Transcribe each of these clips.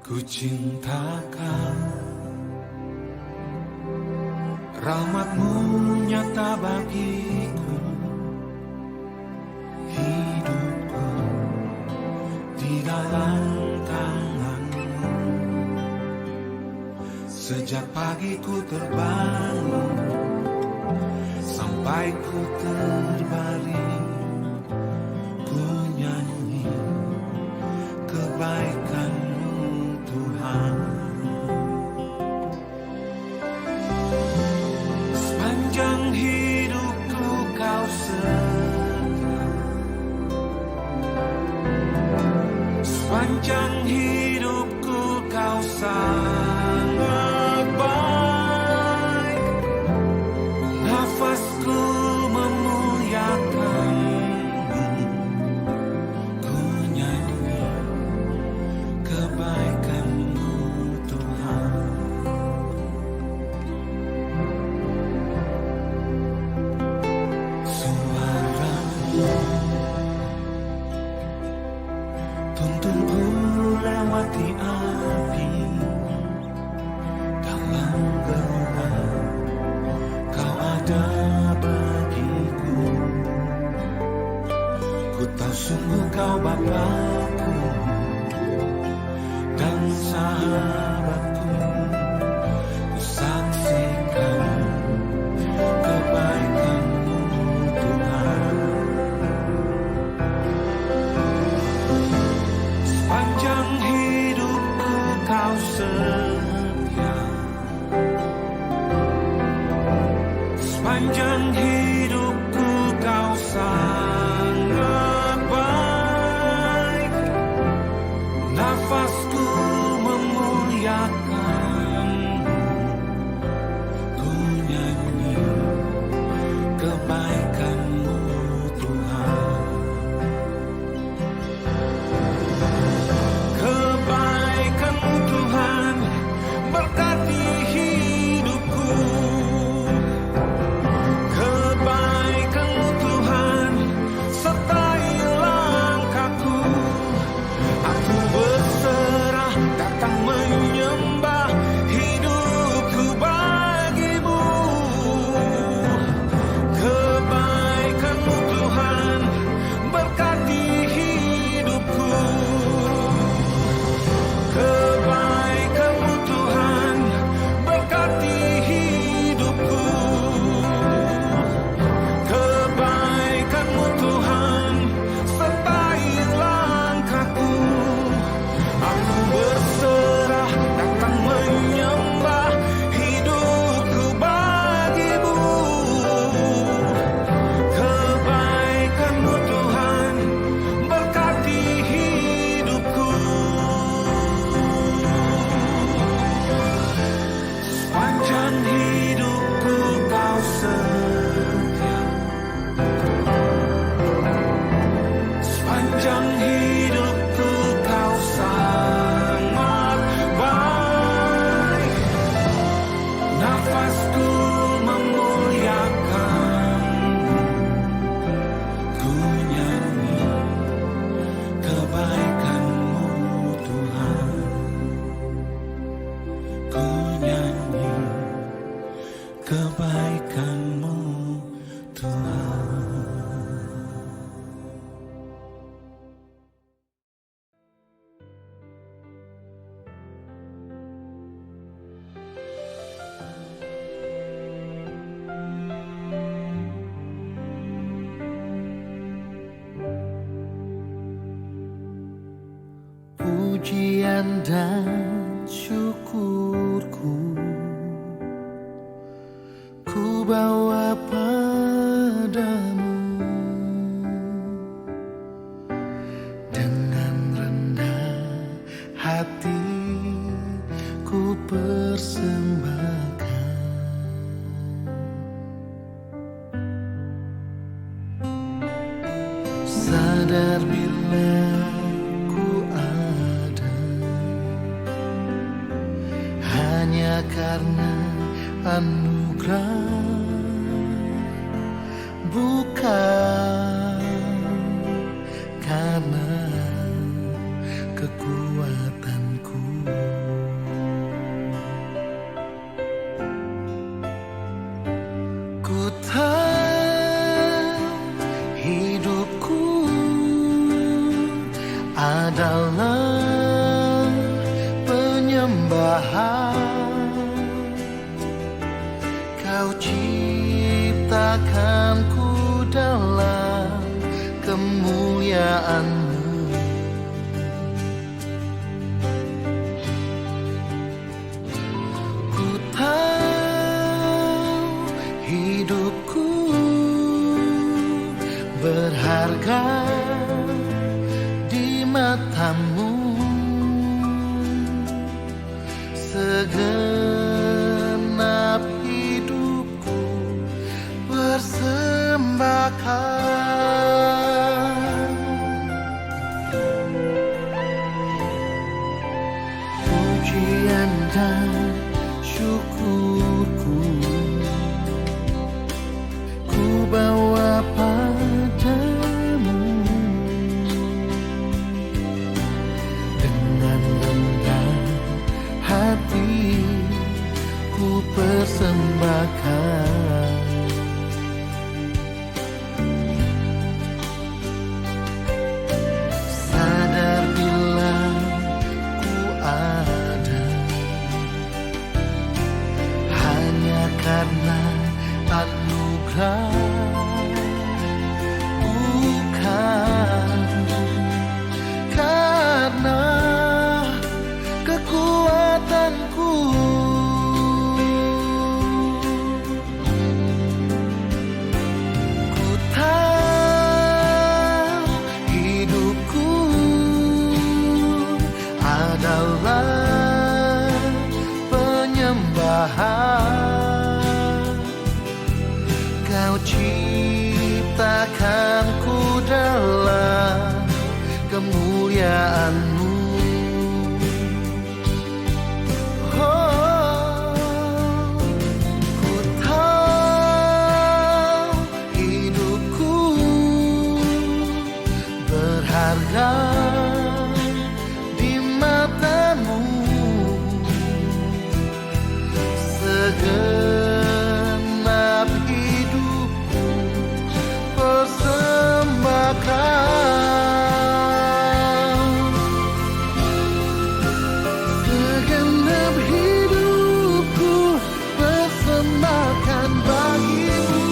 Ku cintakan rahmat-Mu nyata bagiku, hidupku di dalam tangan-Mu. Sejak pagi ku terbangun sampai ku terbaring, ku nyanyi kebaikan-Mu Tuhan. Sepanjang hidupku Kau setia, sepanjang hidupku Kau sangat baik. Nafasku memuliakan-Mu, ku nyanyi kebaikan-Mu Tuhan. Suara-Mu tuntunku lewati api, dalam gelap Kau ada bagiku. Ku tahu sungguh Kau Bapa-Ku dan sahabatku. Ku saksikan kebaikan-Mu Tuhan. Sepanjang hidupku Kau setia, sepanjang hidupku Kau sangat baik. Nafasku memuliakan-Mu, ku nyanyi kebaikan-Mu Tuhan. Kebaikan-Mu Tuhan berkati hidupku. Kebaikan-Mu Tuhan sertai langkahku. Aku berserah datang menyembah, hidupku bagi-Mu. Kebaikan-Mu Tuhan berkati hidupku. Kebaikan-Mu Tuhan berkati hidupku. Kebaikan-Mu Tuhan sertai langkahku. Aku berserah datang menyembah, hidupku bagi-Mu. Kebaikan-Mu Tuhan berkati hidupku. Sepanjang hidupku Kau setia, sepanjang hidupku Kau sangat baik. Nafasku memuliakan-Mu, ku nyanyi kebaikan-Mu Tuhan. Ku nyanyi kebaikan-Mu Tuhan. Pujian dan syukurku ku bawa padamu. Dengan rendah hati ku persembahkan. Sadar bila ku ada hanya karena anugerah, bukan karena kekuatanku. penyembahan. Kau ciptakanku dalam kemuliaan-Mu. Ku tahu hidupku berharga di mata-Mu. Segenap hidupku persembahkan. Pujian dan syukurku ku bawa padamu. Dengan rendah hati ku persembahkan. Sadar bila ku ada hanya karena anugerah, bukan karena kekuatanku. Ku tahu hidupku adalah penyembahan. Kau ciptakanku dalam kemuliaan-Mu. Ku tahu hidupku berharga di mata-Mu. Segenap hidupku persembahkan. Segenap hidupku persembahkan bagi-Mu.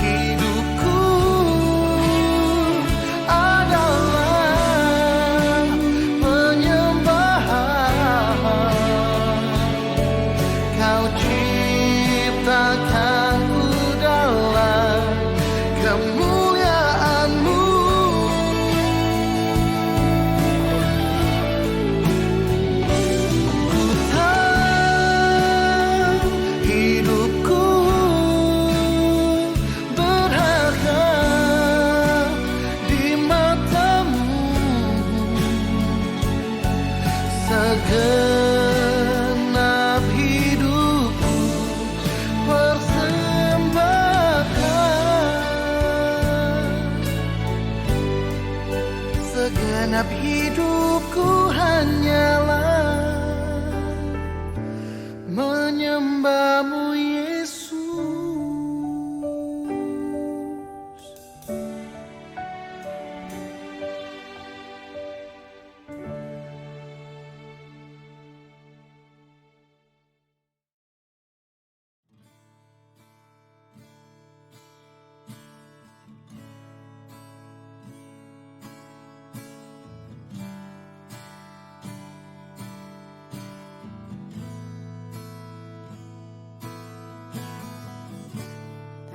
Hidupku adalah penyembahan. Kau ciptakanku dalam kemuliaan-Mu. Ku tahu hidupku berharga di mata-Mu. Segenap hidupku persembahkan. Segenap hidupku hanyalah menyembah-Mu, Yesus.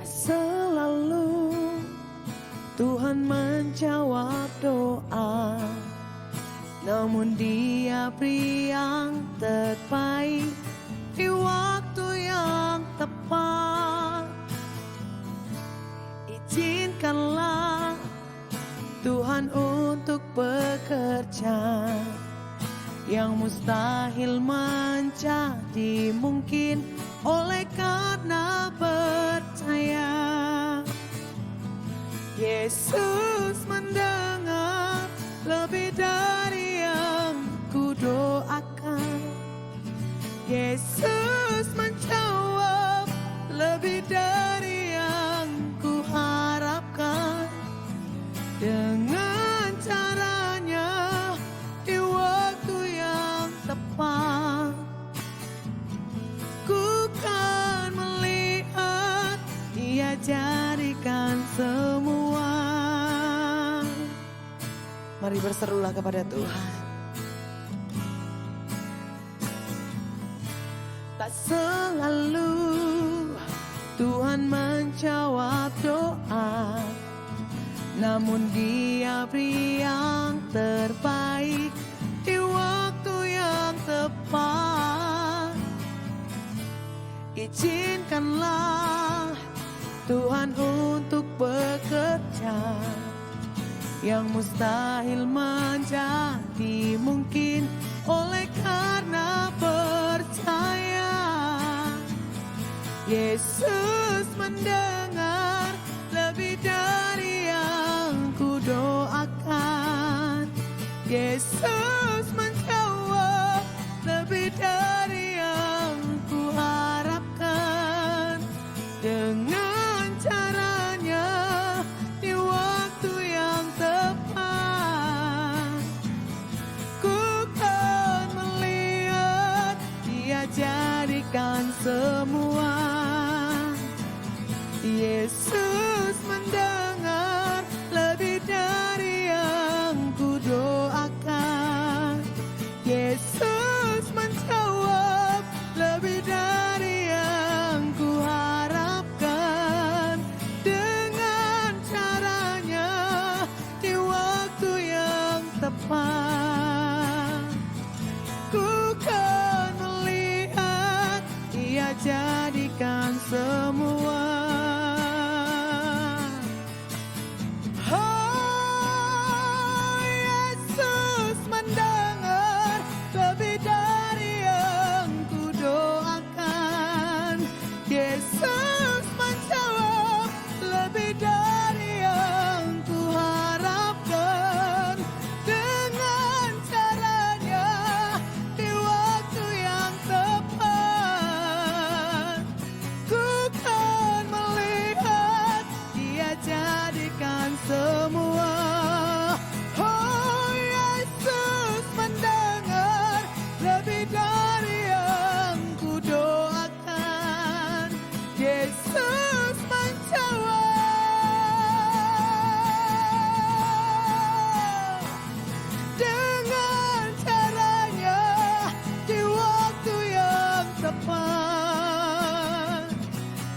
Selalu Tuhan menjawab doa, namun Dia beri yang terbaik di waktu yang tepat. Izinkanlah Tuhan untuk bekerja, yang mustahil menjadi mungkin oleh karena percaya. Yesus mendengar lebih dari yang Yesus menjawab, lebih dari yang ku harapkan. Dengan caranya di waktu yang tepat, ku kan melihat Dia jadikan semua. Mari berserulah kepada Tuhan. Tak selalu Tuhan menjawab doa, namun Dia beri yang terbaik di waktu yang tepat. Izinkanlah Tuhan untuk bekerja, yang mustahil menjadi mungkin oleh karena percaya. Yesus mendengar lebih dari yang ku doakan. Yesus menjawab lebih dari yang ku harapkan. Dengan caranya di waktu yang tepat, ku kan melihat Dia jadikan semua. Yesus mendengar lebih dari yang ku doakan. Yesus menjawab lebih dari yang ku harapkan. Dengan caranya di waktu yang tepat, ku kan melihat Dia jadikan semua. Oh, Yesus mendengar lebih dari yang ku doakan. Yesus menjawab lebih dari yang ku harapkan. Dengan caranya di waktu yang tepat, ku kan melihat Dia jadikan semua. Oh, Yesus mendengar lebih dari yang ku doakan. Yesus menjawab dengan caranya di waktu yang tepat,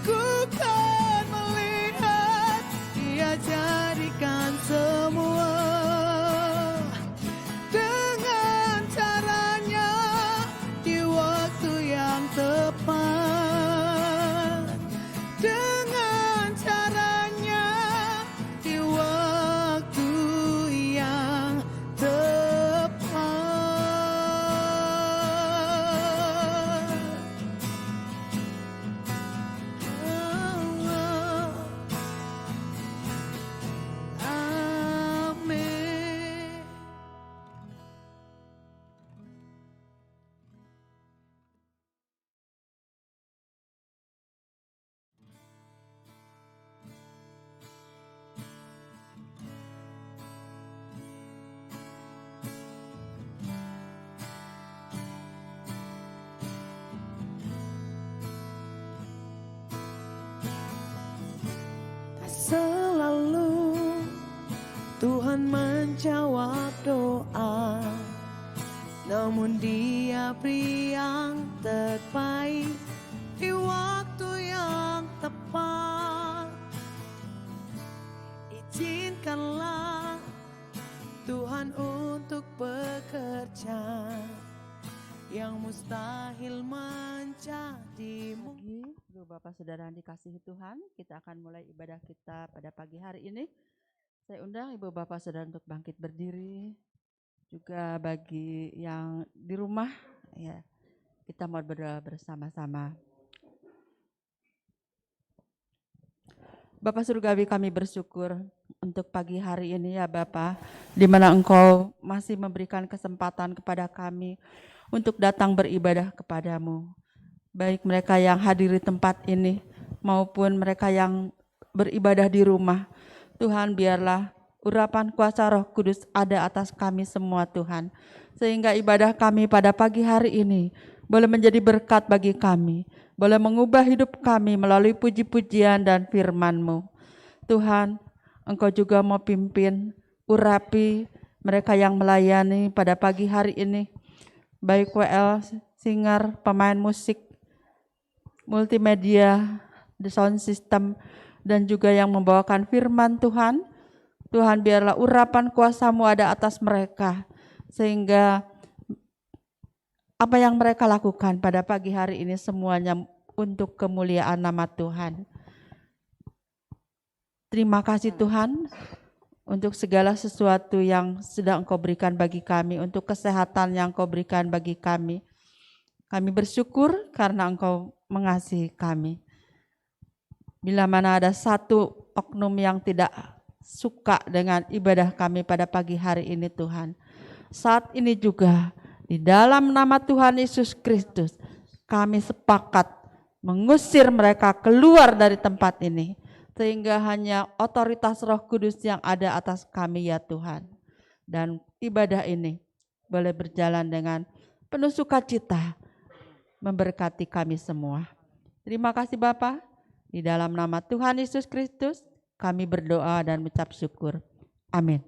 ku kan melihat Dia jadikan semua. Dengan caranya di waktu yang tepat, dengan caranya di waktu yang tepat. Amin. Tak selalu Tuhan menjawab doa, namun Dia beri yang terbaik di waktu yang tepat. Izinkanlah Tuhan untuk bekerja, yang mustahil menjadi mungkin. Ibu Bapak Saudara yang dikasihi Tuhan, kita akan mulai ibadah kita pada pagi hari ini. Saya undang Ibu Bapak Saudara untuk bangkit berdiri. Juga bagi yang di rumah, ya, kita mau berdoa bersama-sama. Bapak Surgawi, kami bersyukur untuk pagi hari ini ya Bapak, di mana Engkau masih memberikan kesempatan kepada kami untuk datang beribadah kepadamu. baik mereka yang hadir di tempat ini maupun mereka yang beribadah di rumah. Tuhan, biarlah urapan kuasa Roh Kudus ada atas kami semua Tuhan, sehingga ibadah kami pada pagi hari ini boleh menjadi berkat bagi kami, boleh mengubah hidup kami melalui puji-pujian dan firman-Mu. Tuhan, Engkau juga mau pimpin, urapi mereka yang melayani pada pagi hari ini, baik WL, singer, pemain musik, multimedia, the sound system, dan juga yang membawakan firman Tuhan. Tuhan, biarlah urapan kuasa-Mu ada atas mereka, sehingga apa yang mereka lakukan pada pagi hari ini semuanya untuk kemuliaan nama Tuhan. Terima kasih Tuhan untuk segala sesuatu yang sudah Engkau berikan bagi kami, untuk kesehatan yang Engkau berikan bagi kami. Kami bersyukur karena Engkau mengasihi kami. Bila mana ada satu oknum yang tidak suka dengan ibadah kami pada pagi hari ini Tuhan, saat ini juga di dalam nama Tuhan Yesus Kristus, kami sepakat mengusir mereka keluar dari tempat ini, sehingga hanya otoritas Roh Kudus yang ada atas kami ya Tuhan. Dan ibadah ini boleh berjalan dengan penuh sukacita, memberkati kami semua. Terima kasih Bapa, di dalam nama Tuhan Yesus Kristus kami berdoa dan mengucap syukur. Amin.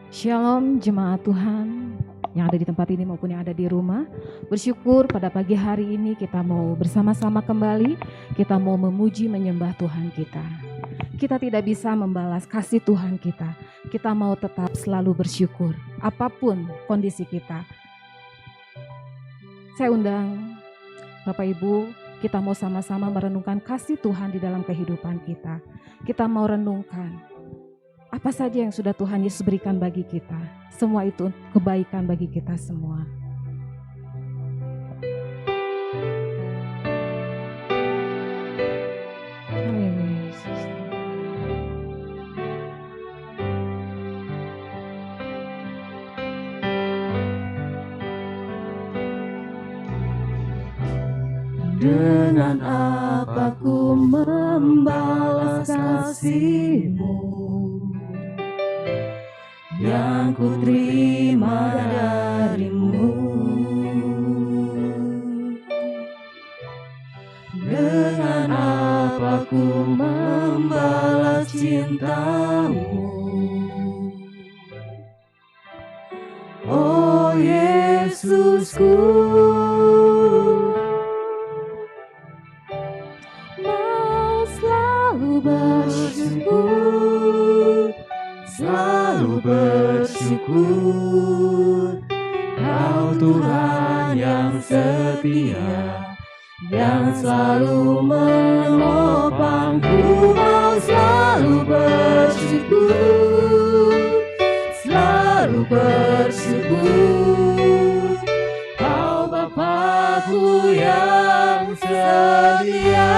Shalom jemaat Tuhan yang ada di tempat ini maupun yang ada di rumah. Bersyukur pada pagi hari ini kita mau bersama-sama kembali, kita mau memuji menyembah Tuhan kita. Kita tidak bisa membalas kasih Tuhan kita. Kita mau tetap selalu bersyukur apapun kondisi kita. Saya undang Bapak Ibu, kita mau sama-sama merenungkan kasih Tuhan di dalam kehidupan kita. Kita mau renungkan apa saja yang sudah Tuhan Yesus berikan bagi kita. Semua itu kebaikan bagi kita semua. Haleluya Yesus. Dengan apa ku membalas kasih-Mu yang ku terima dari-Mu. Dengan apa ku membalas cinta-Mu, oh Yesusku. Mau selalu bersyukur, selalu bersyukur. Kau Tuhan yang setia, yang selalu menopangku. Mau selalu bersyukur, selalu bersyukur. Kau Bapa-Ku yang setia.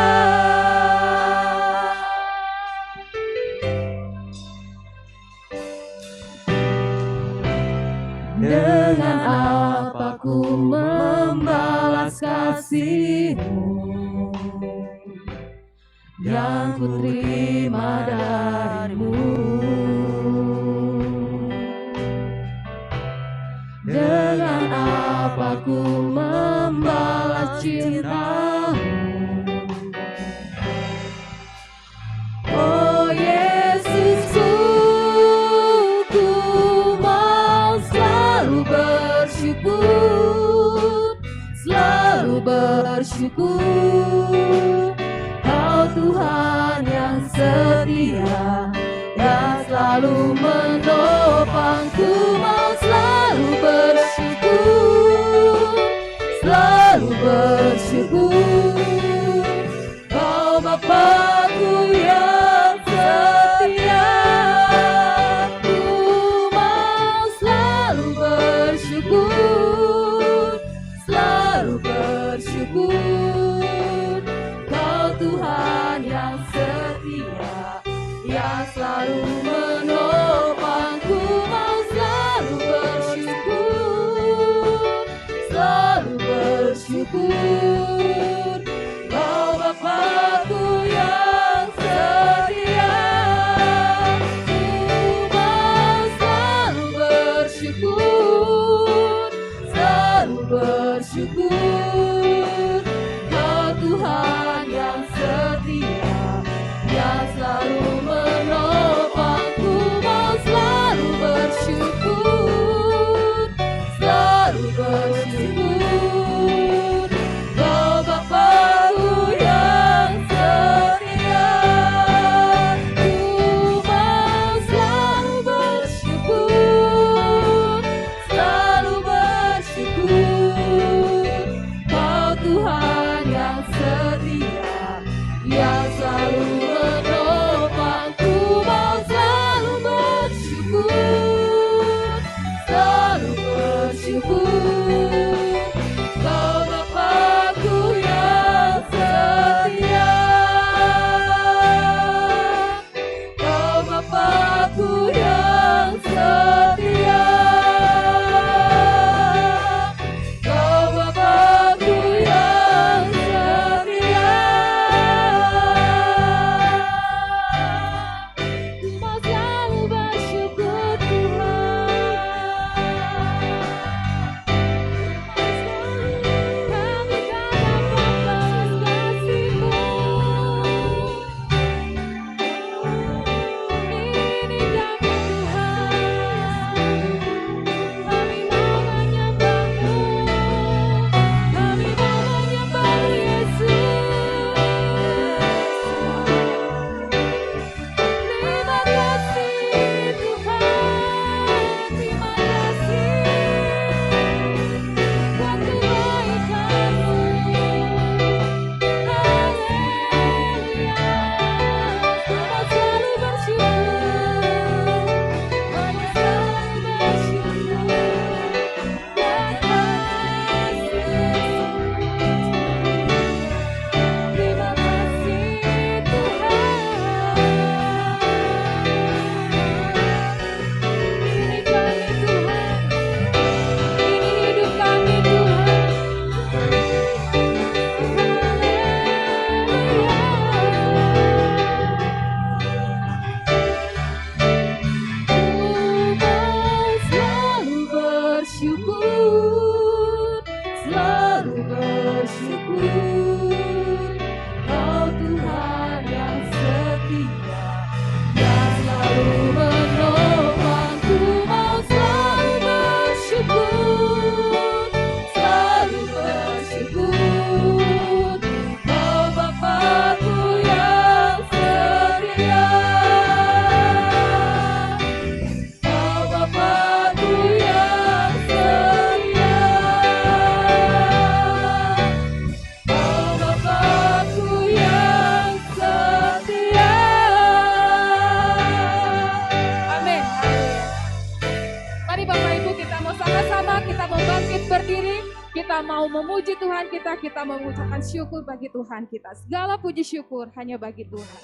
Dengan apa ku membalas kasih-Mu yang ku terima dari-Mu. Dengan apa ku membalas cinta-Mu, oh Yesusku. Ku mau selalu bersyukur, selalu bersyukur. Kau Tuhan yang setia, yang selalu menopangku. Mau selalu bersyukur, selalu bersyukur. Kau Bapa-Ku yang setia. Ku mau selalu bersyukur, selalu bersyukur. Kau Tuhan yang setia, yang selalu menopang. setia yang selalu menolong. Ku mau selalu bersyukur, selalu bersyukur. Oh Bapakku yang setia, oh Bapakku yang setia, oh Bapakku yang setia. Amin. Mari Bapak Ibu kita mau sama-sama, kita mau bangkit berdiri, kita mau memuji Tuhan kita mau mengucapkan syukur bagi Tuhan kita. Segala puji syukur hanya bagi Tuhan.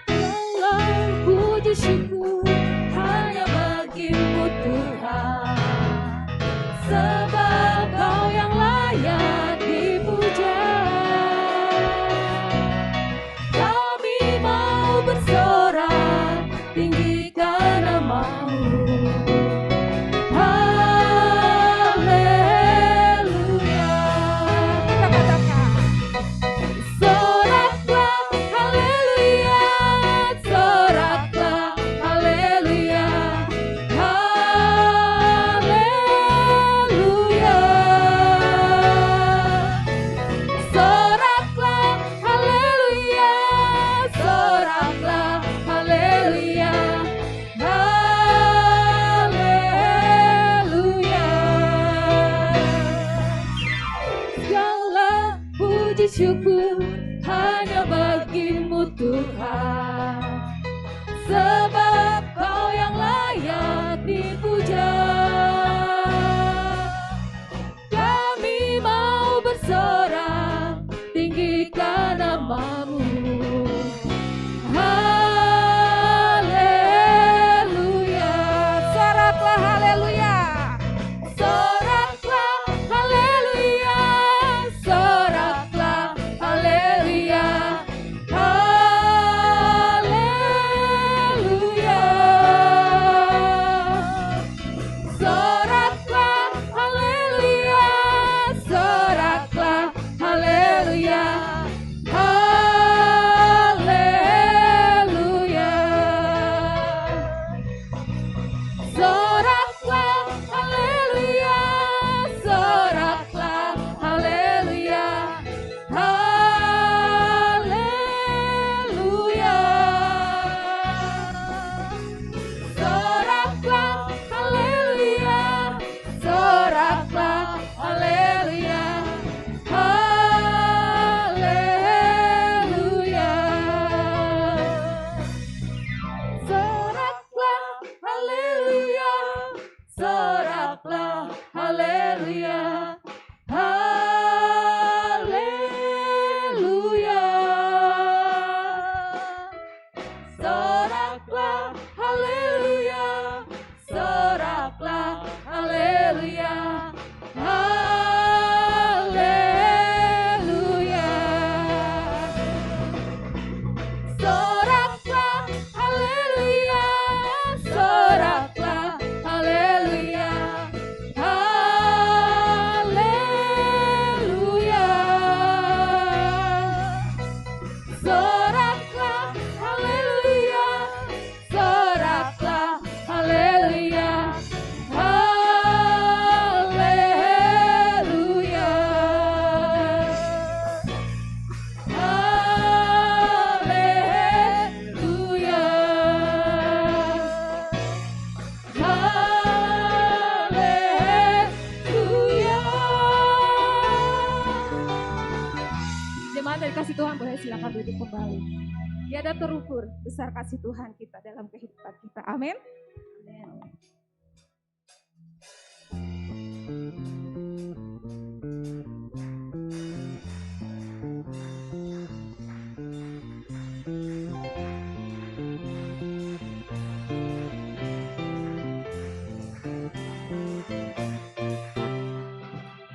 Segala puji syukur hanya bagimu Tuhan, sebab Kau yang layak dipuja. Kami mau bersorak tinggikan nama-Mu. Haleluya. Kita katakan, Soraklah haleluya, soraklah haleluya, haleluya. Soraklah haleluya, soraklah haleluya, haleluya. Segala puji syukur hanya bagimu Tuhan, sebab Kau yang layak dipuja. Kami mau bersorak tinggikan nama-Mu. Haleluya. soraklah haleluya. Soraklah haleluya, soraklah haleluya, haleluya. Soraklah haleluya, soraklah haleluya, haleluya. Soraklah haleluya, soraklah haleluya, haleluya. Soraklah haleluya, soraklah haleluya, haleluya. Soraklah haleluya, soraklah haleluya, haleluya. Soraklah haleluya, soraklah haleluya, haleluya. Soraklah haleluya, soraklah haleluya, haleluya. Soraklah haleluya, soraklah haleluya, haleluya. Haleluya. Haleluya. Jemaat dari kasih Tuhan boleh silakan duduk kembali. Tiada terukur besar kasih Tuhan kita dalam kehidupan kita. Amin.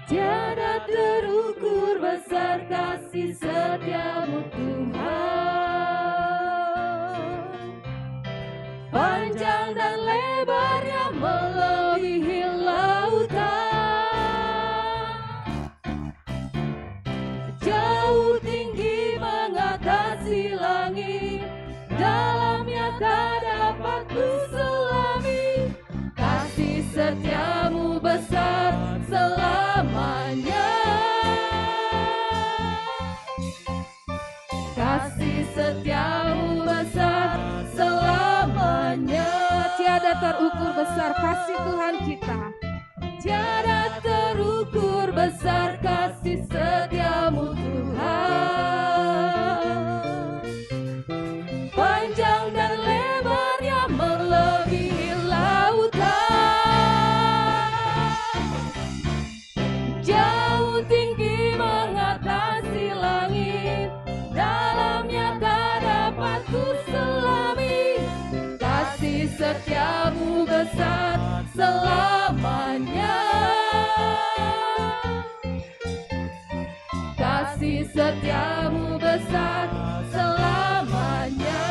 Tiada terukur besar kasih setiamu Tuhan. terukur besar kasih Tuhan kita. Tiada terukur besar kasih setiamu Tuhan. Panjang dan lebarnya melebihi lautan. Jauh tinggi mengatasi langit, dalamnya tak dapat ku selami. Kasih setiamu besar selamanya. Kasih setiamu besar selamanya.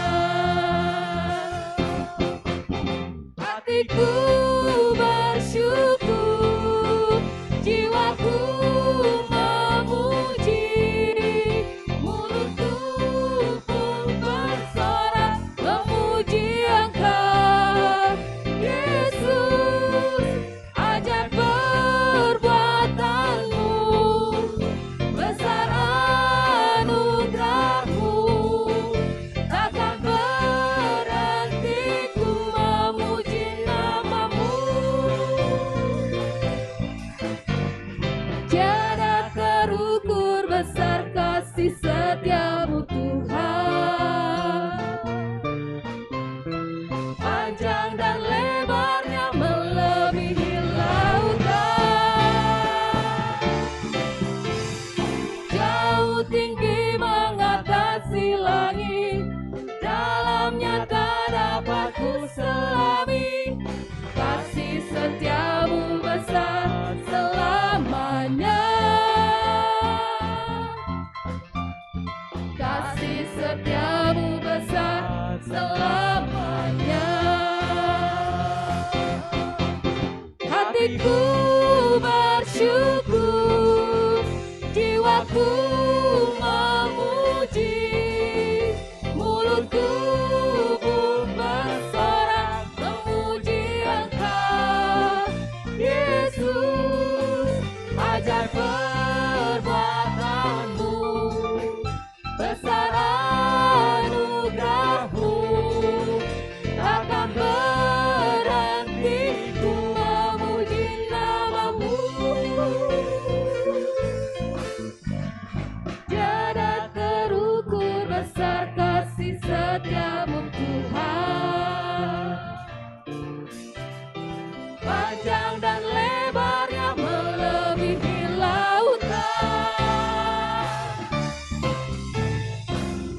Hatiku bersyukur, jiwaku memuji, mulutku pun bersorak memuji Engkau, Yesus. Ajar perbuatanmu, besar anugerahmu, takkan berhenti ku memuji namamu. Tiada terukur besar kasih setiamu Tuhan. Panjang dan lebarnya melebihi lautan. Jauh tinggi mengatasi langit, dalamnya tak dapat ku selami. Kasih setiamu besar selamanya. Kasih setiamu besar selamanya. Hatiku bersyukur, jiwaku memuji, mulutku pun bersorak memuji Engkau, Yesus. Ajar perbuatanmu, besar anugerahmu, takkan berhenti ku memuji namamu. Tiada terukur besar kasih setiamu Tuhan. Panjang dan lebarnya melebihi lautan.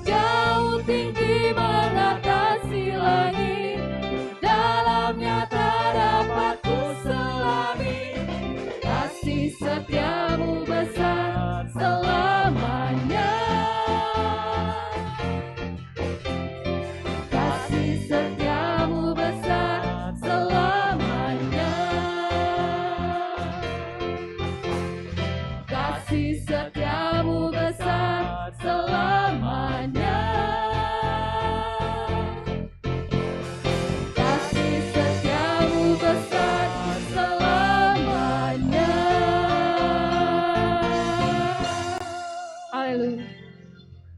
Jauh tinggi mengatasi langit, dalamnya tak dapat ku selami. Kasih setiamu besar selamanya. Kasih setiamu besar selamanya. Kasih setiamu besar selamanya. Kasih setiamu besar selamanya. Haleluya.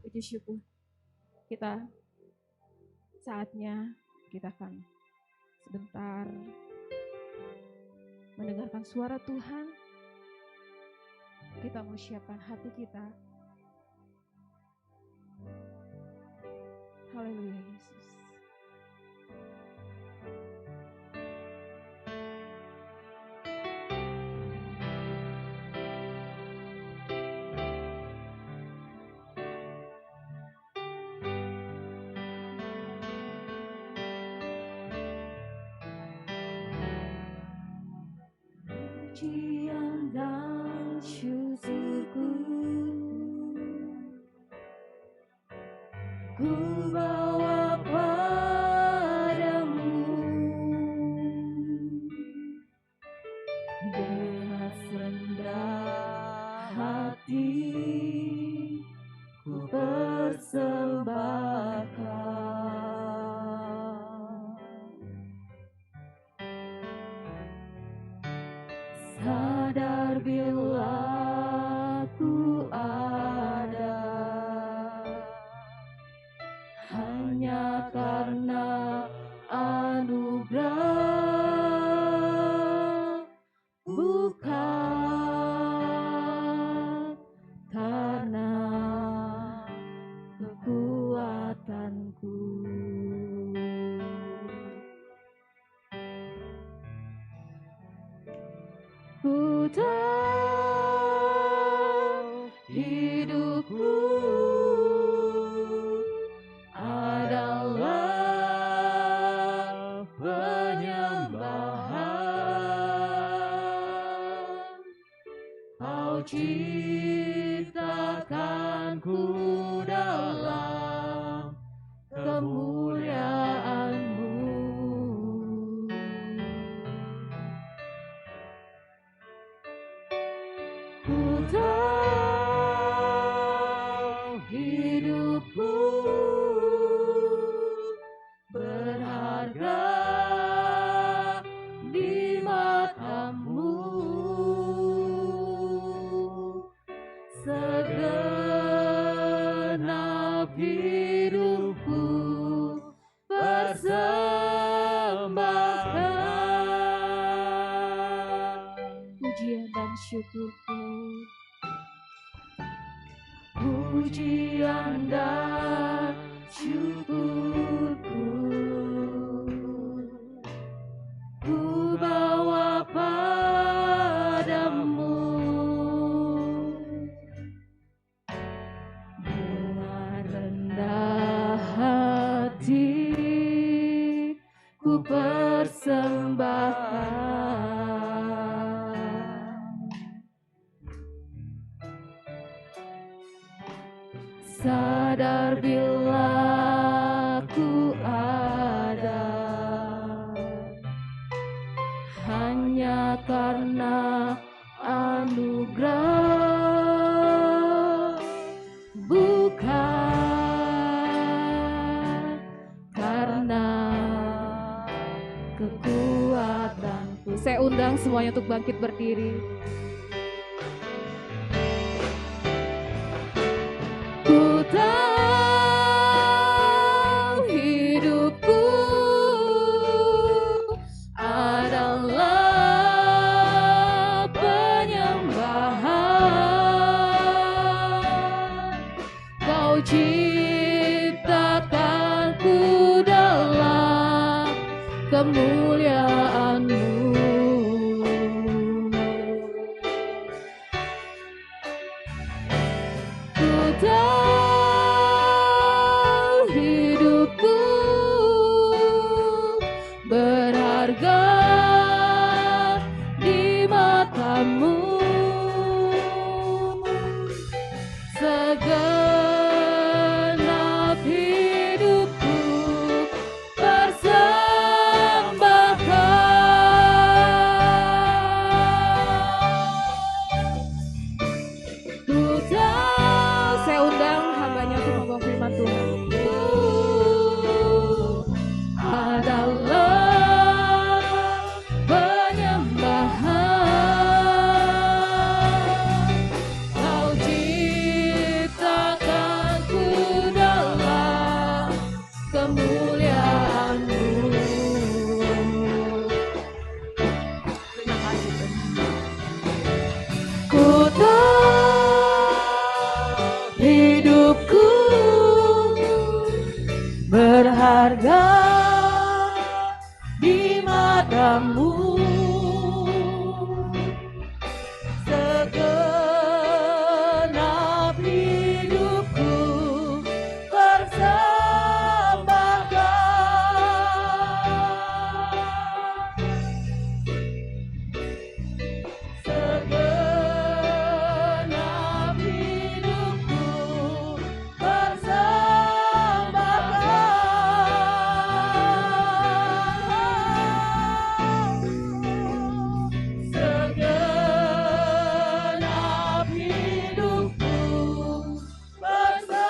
Puji syukur. Kita saatnya kita akan sebentar mendengarkan suara Tuhan. Kita mau siapkan hati kita. Haleluya Yesus. Pujian dan syukurku ku bawa padamu dengan rendah hati ku persembahkan. Sadar bila ku ada hanya karena anugerah tahu hidupku adalah penyembahan. Kau ciptakanku dalam kemuliaan-Mu. Ku tahu hidupku berharga di mata-Mu. Segenap hidupku persembahkan Pujian dan syukurku. pujian dan syukurku ku bawa padamu dengan rendah hati ku persembahkan. Sadar bila ku ada hanya karena anugerah, bukan karena kekuatanku. Saya undang semuanya untuk bangkit berdiri. Ku tahu hidupku adalah penyembahan. Kau ciptakanku dalam kemuliaan-Mu. Ku tahu hidupku berharga di mata-Mu. Segenap hidupku persembahkan. Ku tahu Saya undang hambanya untuk membawa firman Tuhan. adalah penyembahan. Kau ciptakanku dalam kemuliaan-Mu. Terima kasih Tuhan. Ku tahu hidupku berharga di mata-Mu. Segenap hidupku persembahkan. Segenap hidupku persembahkan. Segenap hidupku persembahkan.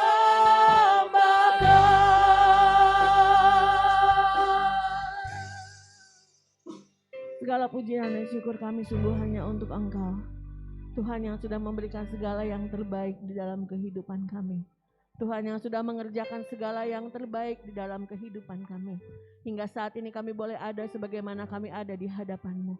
Segala pujian dan syukur kami sungguh hanya untuk Engkau. Tuhan yang sudah memberikan segala yang terbaik di dalam kehidupan kami. Tuhan yang sudah mengerjakan segala yang terbaik di dalam kehidupan kami. Hingga saat ini kami boleh ada sebagaimana kami ada di hadapan-Mu.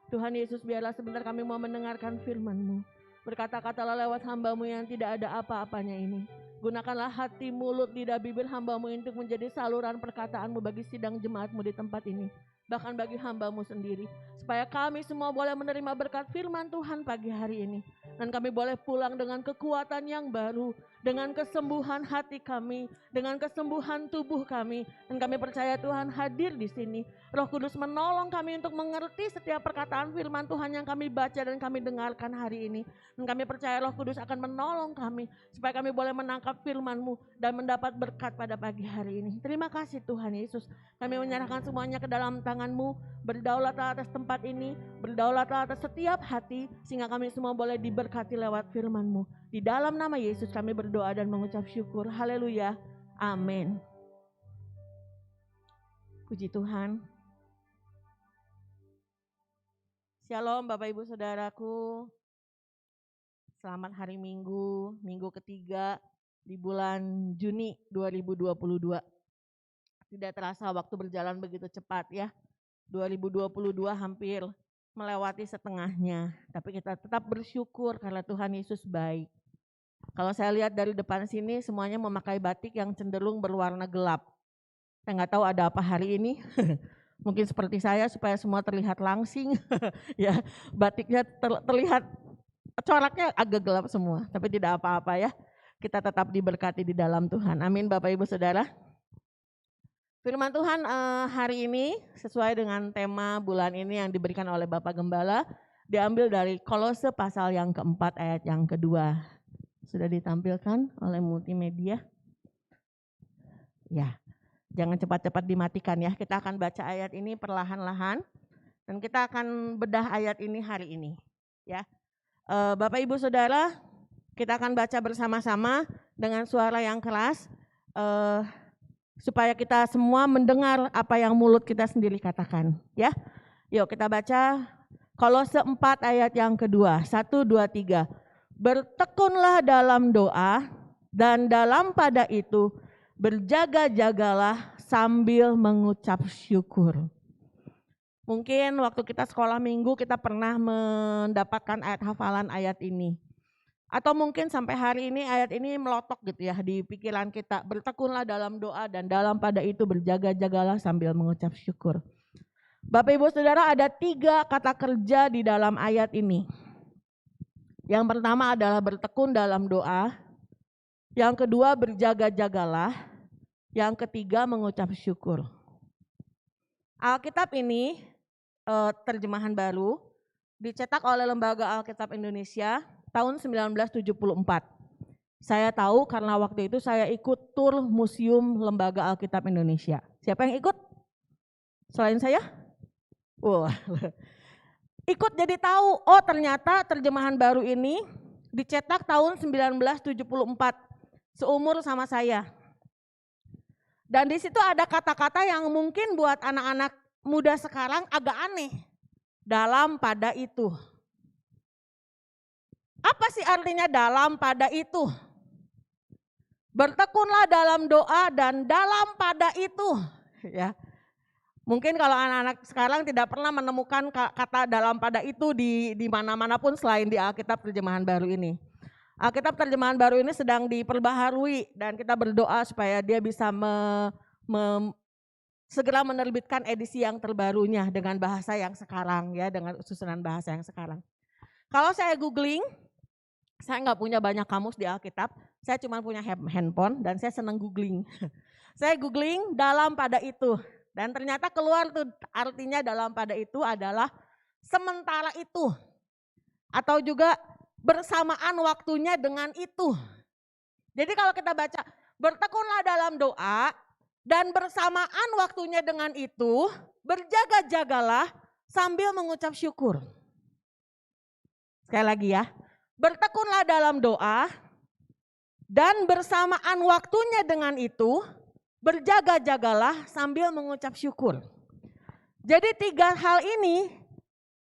Tuhan Yesus, biarlah sebentar kami mau mendengarkan firman-Mu. Berkata-katalah lewat hamba-Mu yang tidak ada apa-apanya ini. Gunakanlah hati, mulut, lidah, bibir hamba-Mu untuk menjadi saluran perkataan-Mu bagi sidang jemaat-Mu di tempat ini. Bahkan bagi hamba-Mu sendiri. Supaya kami semua boleh menerima berkat firman Tuhan pagi hari ini. Dan kami boleh pulang dengan kekuatan yang baru. Dengan kesembuhan hati kami. Dengan kesembuhan tubuh kami. Dan kami percaya Tuhan hadir di sini. Roh Kudus menolong kami untuk mengerti setiap perkataan firman Tuhan yang kami baca dan kami dengarkan hari ini. Dan kami percaya Roh Kudus akan menolong kami. Supaya kami boleh menangkap firman-Mu dan mendapat berkat pada pagi hari ini. Terima kasih Tuhan Yesus. Kami menyerahkan semuanya ke dalam tangan-Mu. Berdaulatlah atas tempat ini. Berdaulatlah atas setiap hati. Sehingga kami semua boleh diberkati lewat firman-Mu. Di dalam nama Yesus kami berdoa dan mengucap syukur. Haleluya. Amin. Puji Tuhan. Shalom Bapak Ibu Saudaraku. Selamat hari Minggu, minggu ketiga di bulan Juni 2022. Tidak terasa waktu berjalan begitu cepat ya. 2022 hampir melewati setengahnya. Tapi kita tetap bersyukur karena Tuhan Yesus baik. Kalau saya lihat dari depan sini semuanya memakai batik yang cenderung berwarna gelap. Saya nggak tahu ada apa hari ini. Mungkin seperti saya supaya semua terlihat langsing. Ya, batiknya terlihat coraknya agak gelap semua. Tapi tidak apa-apa ya. Kita tetap diberkati di dalam Tuhan. Amin Bapak Ibu Saudara. Firman Tuhan hari ini sesuai dengan tema bulan ini yang diberikan oleh Bapak Gembala. Diambil dari Kolose pasal yang keempat ayat yang kedua. Sudah ditampilkan oleh multimedia. Ya, jangan cepat-cepat dimatikan ya. Kita akan baca ayat ini perlahan-lahan. Dan kita akan bedah ayat ini hari ini. Ya, Bapak Ibu Saudara, kita akan baca bersama-sama dengan suara yang keras. Supaya kita semua mendengar apa yang mulut kita sendiri katakan. Ya, yuk kita baca Kolose 4 ayat yang kedua. 1, 2, 3. Bertekunlah dalam doa dan dalam pada itu berjaga-jagalah sambil mengucap syukur. Mungkin waktu kita sekolah minggu kita pernah mendapatkan ayat hafalan ayat ini. Atau mungkin sampai hari ini ayat ini melotok gitu ya di pikiran kita. Bertekunlah dalam doa dan dalam pada itu berjaga-jagalah sambil mengucap syukur. Bapak Ibu Saudara, ada 3 kata kerja di dalam ayat ini. Yang pertama adalah bertekun dalam doa. Yang kedua berjaga-jagalah. Yang ketiga mengucap syukur. Alkitab ini terjemahan baru dicetak oleh Lembaga Alkitab Indonesia tahun 1974. Saya tahu karena waktu itu saya ikut tur Museum Lembaga Alkitab Indonesia. Siapa yang ikut? Selain saya? Wah. Ikut jadi tahu, oh ternyata terjemahan baru ini dicetak tahun 1974, seumur sama saya. Dan di situ ada kata-kata yang mungkin buat anak-anak muda sekarang agak aneh. Dalam pada itu. Apa sih artinya dalam pada itu? Bertekunlah dalam doa dan dalam pada itu. Ya. Mungkin kalau anak-anak sekarang tidak pernah menemukan kata dalam pada itu di mana-mana pun selain di Alkitab terjemahan baru ini. Alkitab terjemahan baru ini sedang diperbaharui dan kita berdoa supaya dia bisa segera menerbitkan edisi yang terbarunya dengan bahasa yang sekarang ya, dengan susunan bahasa yang sekarang. Kalau saya googling, saya nggak punya banyak kamus di Alkitab, saya cuma punya handphone dan saya senang googling. Saya googling dalam pada itu. Dan ternyata keluar tuh artinya dalam pada itu adalah sementara itu. Atau juga bersamaan waktunya dengan itu. Jadi kalau kita baca bertekunlah dalam doa dan bersamaan waktunya dengan itu berjaga-jagalah sambil mengucap syukur. Sekali lagi ya, bertekunlah dalam doa dan bersamaan waktunya dengan itu berjaga-jagalah sambil mengucap syukur. Jadi 3 hal ini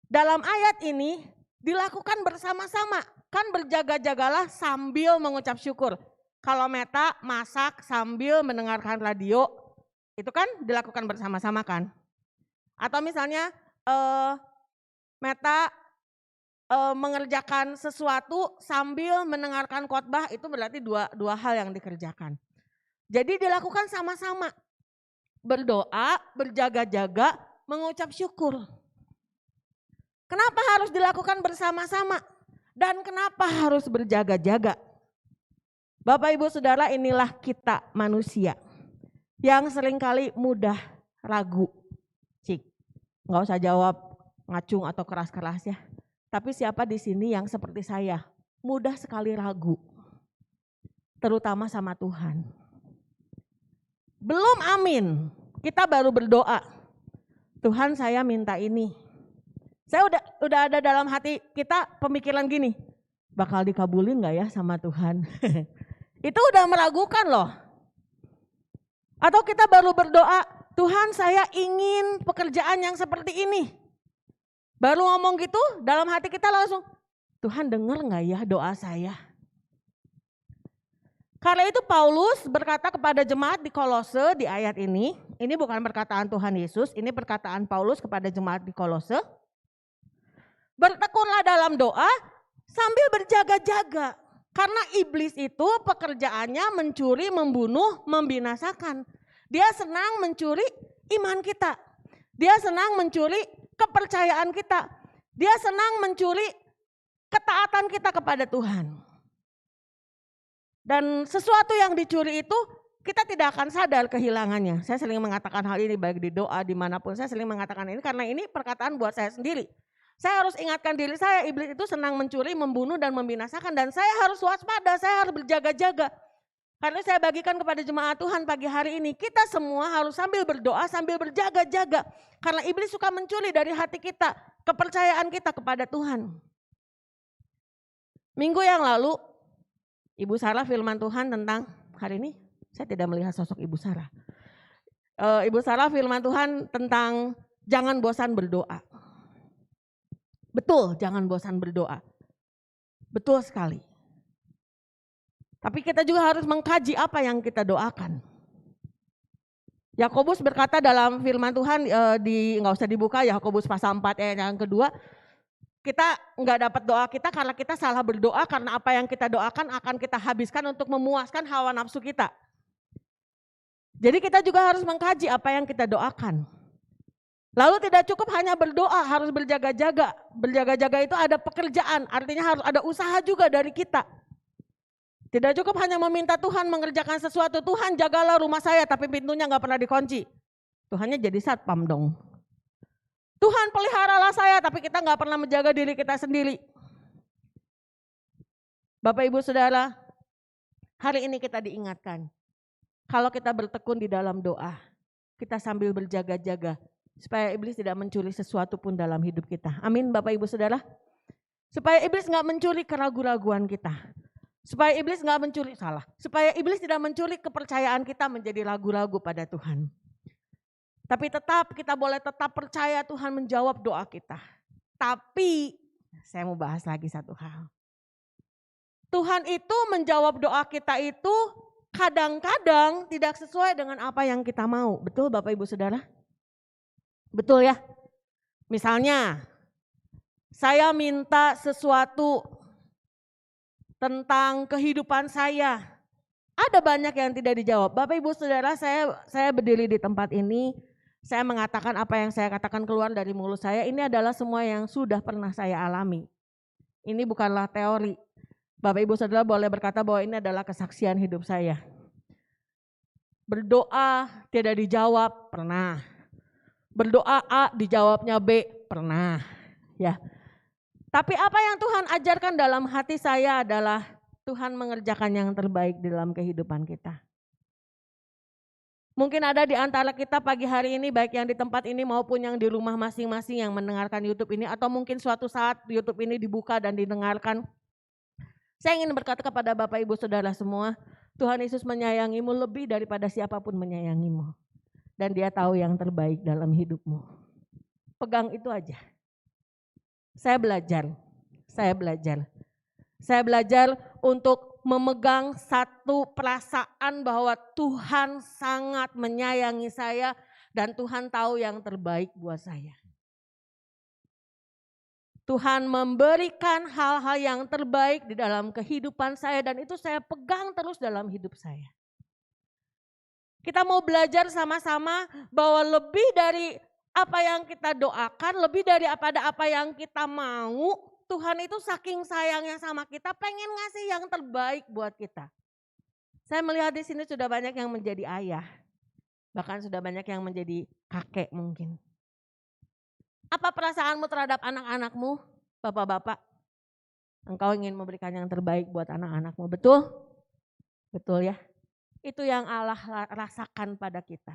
dalam ayat ini dilakukan bersama-sama. Kan berjaga-jagalah sambil mengucap syukur. Kalau Meta masak sambil mendengarkan radio, itu kan dilakukan bersama-sama kan. Atau misalnya Meta mengerjakan sesuatu sambil mendengarkan khotbah itu berarti dua hal yang dikerjakan. Jadi dilakukan sama-sama. Berdoa, berjaga-jaga, mengucap syukur. Kenapa harus dilakukan bersama-sama? Dan kenapa harus berjaga-jaga? Bapak Ibu Saudara, inilah kita manusia yang seringkali mudah ragu. Cik, nggak usah jawab ngacung atau keras-keras ya. Tapi siapa di sini yang seperti saya, mudah sekali ragu, terutama sama Tuhan. Belum amin, kita baru berdoa. Tuhan, saya minta ini. Saya udah ada dalam hati kita pemikiran gini, bakal dikabulin nggak ya sama Tuhan? Itu udah meragukan loh. Atau kita baru berdoa, Tuhan saya ingin pekerjaan yang seperti ini. Baru ngomong gitu, dalam hati kita langsung, Tuhan dengar nggak ya doa saya? Karena itu Paulus berkata kepada jemaat di Kolose di ayat ini bukan perkataan Tuhan Yesus, ini perkataan Paulus kepada jemaat di Kolose. Bertekunlah dalam doa sambil berjaga-jaga. Karena iblis itu pekerjaannya mencuri, membunuh, membinasakan. Dia senang mencuri iman kita. Dia senang mencuri kepercayaan kita. Dia senang mencuri ketaatan kita kepada Tuhan. Dan sesuatu yang dicuri itu kita tidak akan sadar kehilangannya. Saya sering mengatakan hal ini baik di doa dimanapun. Saya sering mengatakan ini karena ini perkataan buat saya sendiri. Saya harus ingatkan diri saya, iblis itu senang mencuri, membunuh dan membinasakan. Dan saya harus waspada, saya harus berjaga-jaga. Karena saya bagikan kepada jemaat Tuhan pagi hari ini, kita semua harus sambil berdoa, sambil berjaga-jaga. Karena iblis suka mencuri dari hati kita, kepercayaan kita kepada Tuhan. Minggu yang lalu, Ibu Sarah firman Tuhan tentang, hari ini saya tidak melihat sosok Ibu Sarah. Ibu Sarah firman Tuhan tentang jangan bosan berdoa. Betul, jangan bosan berdoa. Betul sekali. Tapi kita juga harus mengkaji apa yang kita doakan. Yakobus berkata dalam firman Tuhan, nggak usah dibuka, Yakobus pasal 4 ayat yang kedua, kita nggak dapat doa kita karena kita salah berdoa, karena apa yang kita doakan akan kita habiskan untuk memuaskan hawa nafsu kita. Jadi kita juga harus mengkaji apa yang kita doakan. Lalu tidak cukup hanya berdoa, harus berjaga-jaga. Berjaga-jaga itu ada pekerjaan, artinya harus ada usaha juga dari kita. Tidak cukup hanya meminta Tuhan mengerjakan sesuatu, Tuhan jagalah rumah saya tapi pintunya gak pernah dikunci. Tuhannya jadi satpam dong. Tuhan peliharalah saya tapi kita gak pernah menjaga diri kita sendiri. Bapak Ibu Saudara, hari ini kita diingatkan. Kalau kita bertekun di dalam doa, kita sambil berjaga-jaga. Supaya iblis tidak mencuri sesuatu pun dalam hidup kita. Amin Bapak Ibu Saudara. Supaya iblis gak mencuri keraguan-raguan kita. Supaya iblis supaya iblis tidak mencuri kepercayaan kita menjadi ragu-ragu pada Tuhan. Tapi kita boleh tetap percaya Tuhan menjawab doa kita. Tapi saya mau bahas lagi satu hal. Tuhan itu menjawab doa kita itu kadang-kadang tidak sesuai dengan apa yang kita mau. Betul Bapak Ibu Saudara? Betul ya? Misalnya, saya minta sesuatu tentang kehidupan saya. Ada banyak yang tidak dijawab. Bapak Ibu Saudara, saya berdiri di tempat ini, saya mengatakan apa yang saya katakan keluar dari mulut saya, ini adalah semua yang sudah pernah saya alami. Ini bukanlah teori. Bapak Ibu Saudara boleh berkata bahwa ini adalah kesaksian hidup saya. Berdoa tidak dijawab, pernah. Berdoa A dijawabnya B, pernah. Ya. Tapi apa yang Tuhan ajarkan dalam hati saya adalah Tuhan mengerjakan yang terbaik di dalam kehidupan kita. Mungkin ada di antara kita pagi hari ini, baik yang di tempat ini maupun yang di rumah masing-masing yang mendengarkan YouTube ini, atau mungkin suatu saat YouTube ini dibuka dan didengarkan. Saya ingin berkata kepada Bapak Ibu Saudara semua, Tuhan Yesus menyayangimu lebih daripada siapapun menyayangimu. Dan Dia tahu yang terbaik dalam hidupmu. Pegang itu aja. Saya belajar untuk memegang satu perasaan bahwa Tuhan sangat menyayangi saya dan Tuhan tahu yang terbaik buat saya. Tuhan memberikan hal-hal yang terbaik di dalam kehidupan saya dan itu saya pegang terus dalam hidup saya. Kita mau belajar sama-sama bahwa lebih dari apa yang kita doakan, lebih dari apa yang kita mau, Tuhan itu saking sayangnya sama kita, pengen ngasih yang terbaik buat kita. Saya melihat di sini sudah banyak yang menjadi ayah, bahkan sudah banyak yang menjadi kakek mungkin. Apa perasaanmu terhadap anak-anakmu, bapak-bapak? Engkau ingin memberikan yang terbaik buat anak-anakmu, betul? Betul ya? Itu yang Allah rasakan pada kita.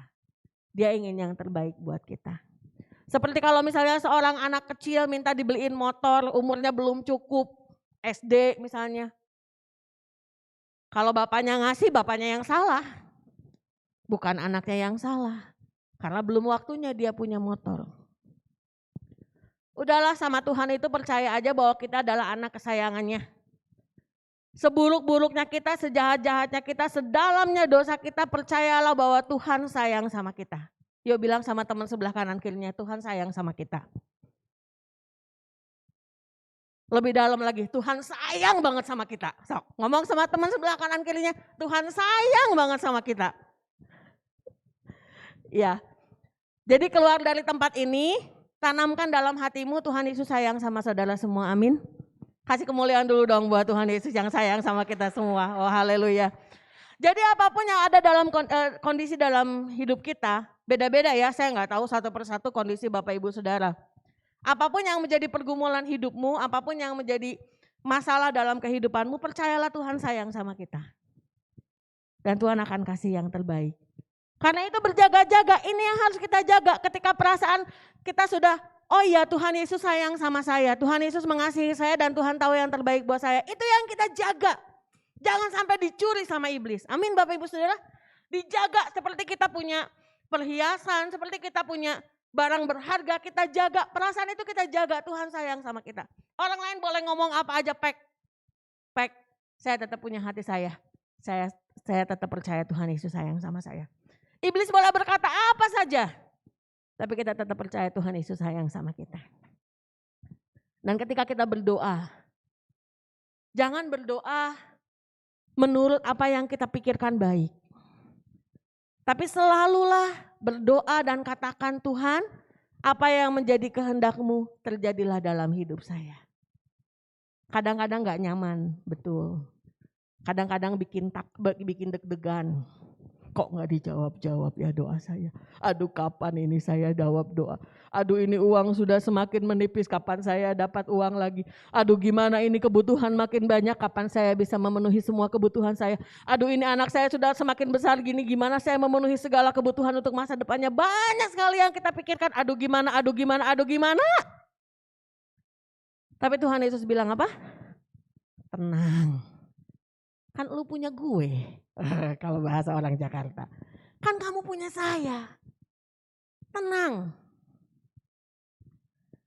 Dia ingin yang terbaik buat kita. Seperti kalau misalnya seorang anak kecil minta dibeliin motor, umurnya belum cukup, SD misalnya. Kalau bapaknya ngasih, bapaknya yang salah. Bukan anaknya yang salah. Karena belum waktunya dia punya motor. Udahlah, sama Tuhan itu percaya aja bahwa kita adalah anak kesayangannya. Seburuk-buruknya kita, sejahat-jahatnya kita, sedalamnya dosa kita, percayalah bahwa Tuhan sayang sama kita. Yuk bilang sama teman sebelah kanan kirinya, Tuhan sayang sama kita. Lebih dalam lagi, Tuhan sayang banget sama kita. Sok, ngomong sama teman sebelah kanan kirinya, Tuhan sayang banget sama kita. Ya, jadi keluar dari tempat ini, tanamkan dalam hatimu Tuhan Yesus sayang sama saudara semua, amin. Kasih kemuliaan dulu dong buat Tuhan Yesus yang sayang sama kita semua, oh haleluya. Jadi apapun yang ada dalam kondisi dalam hidup kita, beda-beda ya, saya nggak tahu satu persatu kondisi Bapak Ibu Saudara. Apapun yang menjadi pergumulan hidupmu, apapun yang menjadi masalah dalam kehidupanmu, percayalah Tuhan sayang sama kita. Dan Tuhan akan kasih yang terbaik. Karena itu berjaga-jaga, ini yang harus kita jaga ketika perasaan kita sudah, oh iya Tuhan Yesus sayang sama saya, Tuhan Yesus mengasihi saya dan Tuhan tahu yang terbaik buat saya. Itu yang kita jaga. Jangan sampai dicuri sama iblis. Amin Bapak Ibu Saudara. Dijaga seperti kita punya perhiasan, seperti kita punya barang berharga, kita jaga. Perasaan itu kita jaga, Tuhan sayang sama kita. Orang lain boleh ngomong apa aja, pek. Saya tetap punya hati saya. Saya tetap percaya Tuhan Yesus sayang sama saya. Iblis boleh berkata apa saja. Tapi kita tetap percaya Tuhan Yesus sayang sama kita. Dan ketika kita berdoa, jangan berdoa menurut apa yang kita pikirkan baik. Tapi selalulah berdoa dan katakan, Tuhan, apa yang menjadi kehendak-Mu terjadilah dalam hidup saya. Kadang-kadang gak nyaman, betul. Kadang-kadang bikin deg-degan. Kok gak dijawab-jawab ya doa saya. Aduh kapan ini saya jawab doa. Aduh ini uang sudah semakin menipis, kapan saya dapat uang lagi. Aduh gimana ini kebutuhan makin banyak, kapan saya bisa memenuhi semua kebutuhan saya. Aduh ini anak saya sudah semakin besar gini, gimana saya memenuhi segala kebutuhan untuk masa depannya. Banyak sekali yang kita pikirkan, aduh gimana. Tapi Tuhan Yesus bilang apa? Tenang. Kan lu punya gue, kalau bahasa orang Jakarta. Kan kamu punya saya. Tenang.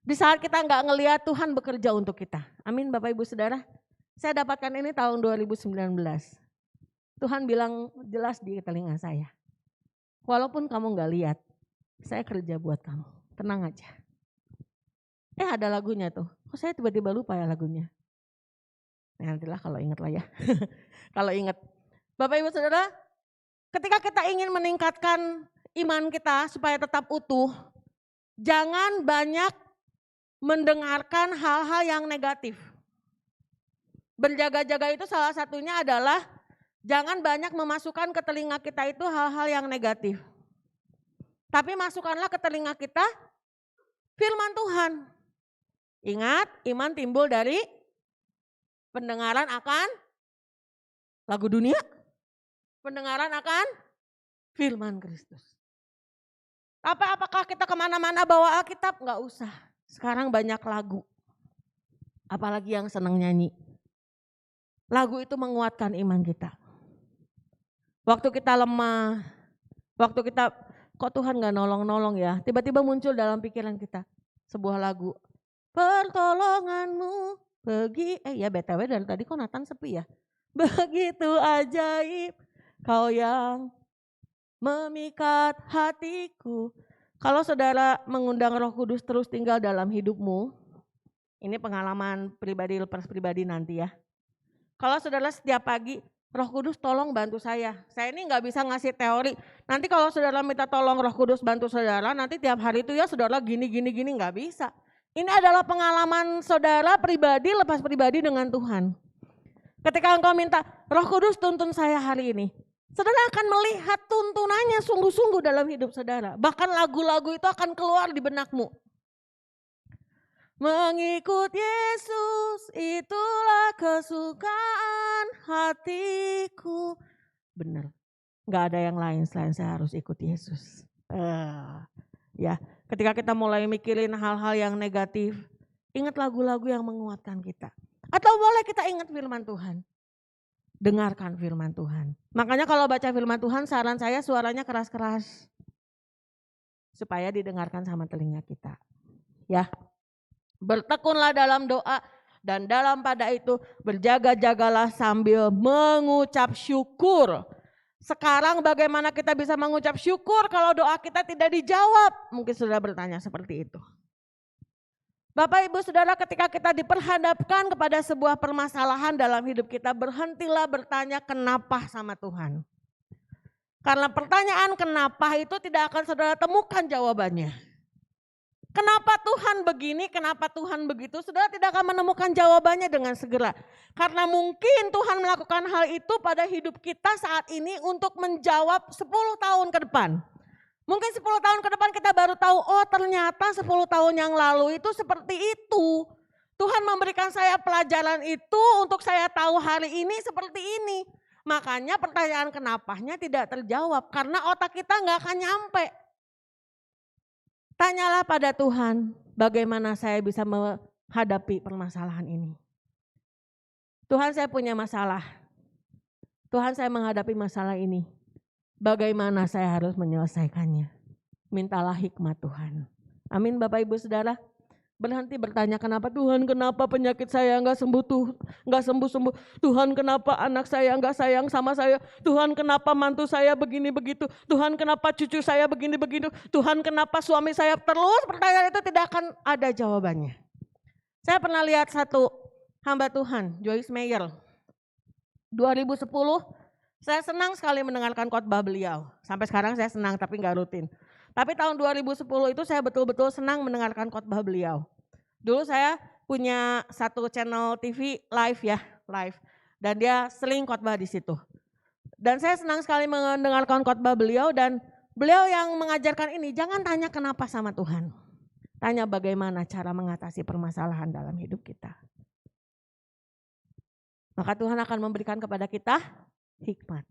Di saat kita nggak ngelihat Tuhan bekerja untuk kita. Amin Bapak Ibu Saudara. Saya dapatkan ini tahun 2019. Tuhan bilang jelas di telinga saya. Walaupun kamu nggak lihat, saya kerja buat kamu. Tenang aja. Ada lagunya tuh. Kok saya tiba-tiba lupa ya lagunya. Nantilah kalau ingat lah ya. Kalau ingat. Bapak Ibu Saudara, ketika kita ingin meningkatkan iman kita supaya tetap utuh, jangan banyak mendengarkan hal-hal yang negatif. Berjaga-jaga itu salah satunya adalah jangan banyak memasukkan ke telinga kita itu hal-hal yang negatif. Tapi masukkanlah ke telinga kita firman Tuhan. Ingat, iman timbul dari pendengaran akan lagu dunia, pendengaran akan firman Kristus. Apakah kita kemana-mana bawa Alkitab? Enggak usah. Sekarang banyak lagu. Apalagi yang senang nyanyi. Lagu itu menguatkan iman kita. Waktu kita lemah, waktu kita kok Tuhan gak nolong-nolong ya. Tiba-tiba muncul dalam pikiran kita sebuah lagu. Pertolonganmu BTW dari tadi kok Nathan sepi ya. Begitu ajaib kau yang memikat hatiku. Kalau saudara mengundang Roh Kudus terus tinggal dalam hidupmu, Ini pengalaman pribadi lepas pribadi nanti ya. Kalau saudara setiap pagi, Roh Kudus tolong bantu saya. Saya ini nggak bisa ngasih teori. Nanti kalau saudara minta tolong Roh Kudus bantu saudara, nanti tiap hari itu ya saudara gini nggak bisa. Ini adalah pengalaman saudara pribadi lepas pribadi dengan Tuhan. Ketika engkau minta Roh Kudus tuntun saya hari ini, saudara akan melihat tuntunannya sungguh-sungguh dalam hidup saudara. Bahkan lagu-lagu itu akan keluar di benakmu. Mengikut Yesus itulah kesukaan hatiku. Benar, gak ada yang lain selain saya harus ikut Yesus. Ya, ketika kita mulai mikirin hal-hal yang negatif, ingat lagu-lagu yang menguatkan kita. Atau boleh kita ingat firman Tuhan. Dengarkan firman Tuhan. Makanya kalau baca firman Tuhan saran saya suaranya keras-keras. Supaya didengarkan sama telinga kita. Ya. Bertekunlah dalam doa dan dalam pada itu berjaga-jagalah sambil mengucap syukur. Sekarang bagaimana kita bisa mengucap syukur kalau doa kita tidak dijawab? Mungkin sudah bertanya seperti itu. Bapak Ibu Saudara, ketika kita diperhadapkan kepada sebuah permasalahan dalam hidup kita, berhentilah bertanya kenapa sama Tuhan. Karena pertanyaan kenapa itu tidak akan saudara temukan jawabannya. Kenapa Tuhan begini, kenapa Tuhan begitu, saudara tidak akan menemukan jawabannya dengan segera. Karena mungkin Tuhan melakukan hal itu pada hidup kita saat ini untuk menjawab 10 tahun ke depan. Mungkin 10 tahun ke depan kita baru tahu, oh ternyata 10 tahun yang lalu itu seperti itu. Tuhan memberikan saya pelajaran itu untuk saya tahu hari ini seperti ini. Makanya pertanyaan kenapanya tidak terjawab karena otak kita nggak akan nyampe. Tanyalah pada Tuhan, bagaimana saya bisa menghadapi permasalahan ini. Tuhan, saya punya masalah. Tuhan, saya menghadapi masalah ini. Bagaimana saya harus menyelesaikannya? Mintalah hikmat Tuhan. Amin Bapak Ibu Saudara. Berhenti bertanya kenapa Tuhan, kenapa penyakit saya enggak sembuh. Tuhan, kenapa anak saya enggak sayang sama saya. Tuhan, kenapa mantu saya begini begitu. Tuhan, kenapa cucu saya begini begitu. Tuhan, kenapa suami saya. Terus pertanyaan itu tidak akan ada jawabannya. Saya pernah lihat satu hamba Tuhan, Joyce Meyer. 2010 saya senang sekali mendengarkan khotbah beliau. Sampai sekarang saya senang tapi enggak rutin. Tapi tahun 2010 itu saya betul-betul senang mendengarkan khotbah beliau. Dulu saya punya satu channel TV live. Dan dia sering khotbah di situ. Dan saya senang sekali mendengarkan khotbah beliau dan beliau yang mengajarkan ini, jangan tanya kenapa sama Tuhan. Tanya bagaimana cara mengatasi permasalahan dalam hidup kita. Maka Tuhan akan memberikan kepada kita hikmat.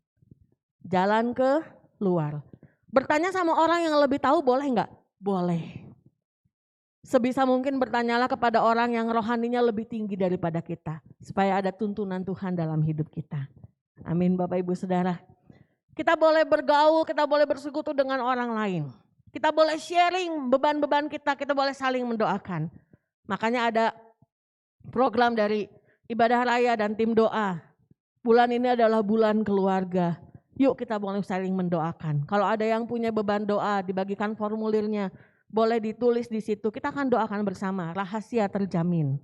Jalan ke luar. Bertanya sama orang yang lebih tahu boleh enggak? Boleh. Sebisa mungkin bertanyalah kepada orang yang rohaninya lebih tinggi daripada kita. Supaya ada tuntunan Tuhan dalam hidup kita. Amin Bapak Ibu Saudara. Kita boleh bergaul, kita boleh bersekutu dengan orang lain. Kita boleh sharing beban-beban kita boleh saling mendoakan. Makanya ada program dari Ibadah Raya dan tim doa. Bulan ini adalah bulan keluarga. Yuk kita boleh saling mendoakan. Kalau ada yang punya beban doa, dibagikan formulirnya, boleh ditulis di situ. Kita akan doakan bersama, rahasia terjamin.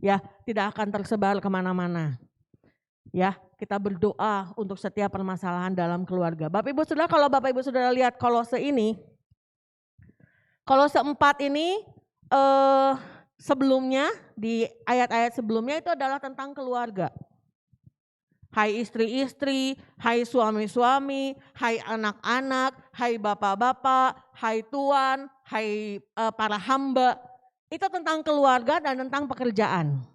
Ya, tidak akan tersebar kemana-mana. Ya, kita berdoa untuk setiap permasalahan dalam keluarga. Bapak Ibu Saudara, kalau Bapak Ibu Saudara lihat Kolose ini, Kolose 4 ini sebelumnya, di ayat-ayat sebelumnya itu adalah tentang keluarga. Hai istri-istri, hai suami-suami, hai anak-anak, hai bapak-bapak, hai tuan, hai para hamba. Itu tentang keluarga dan tentang pekerjaan.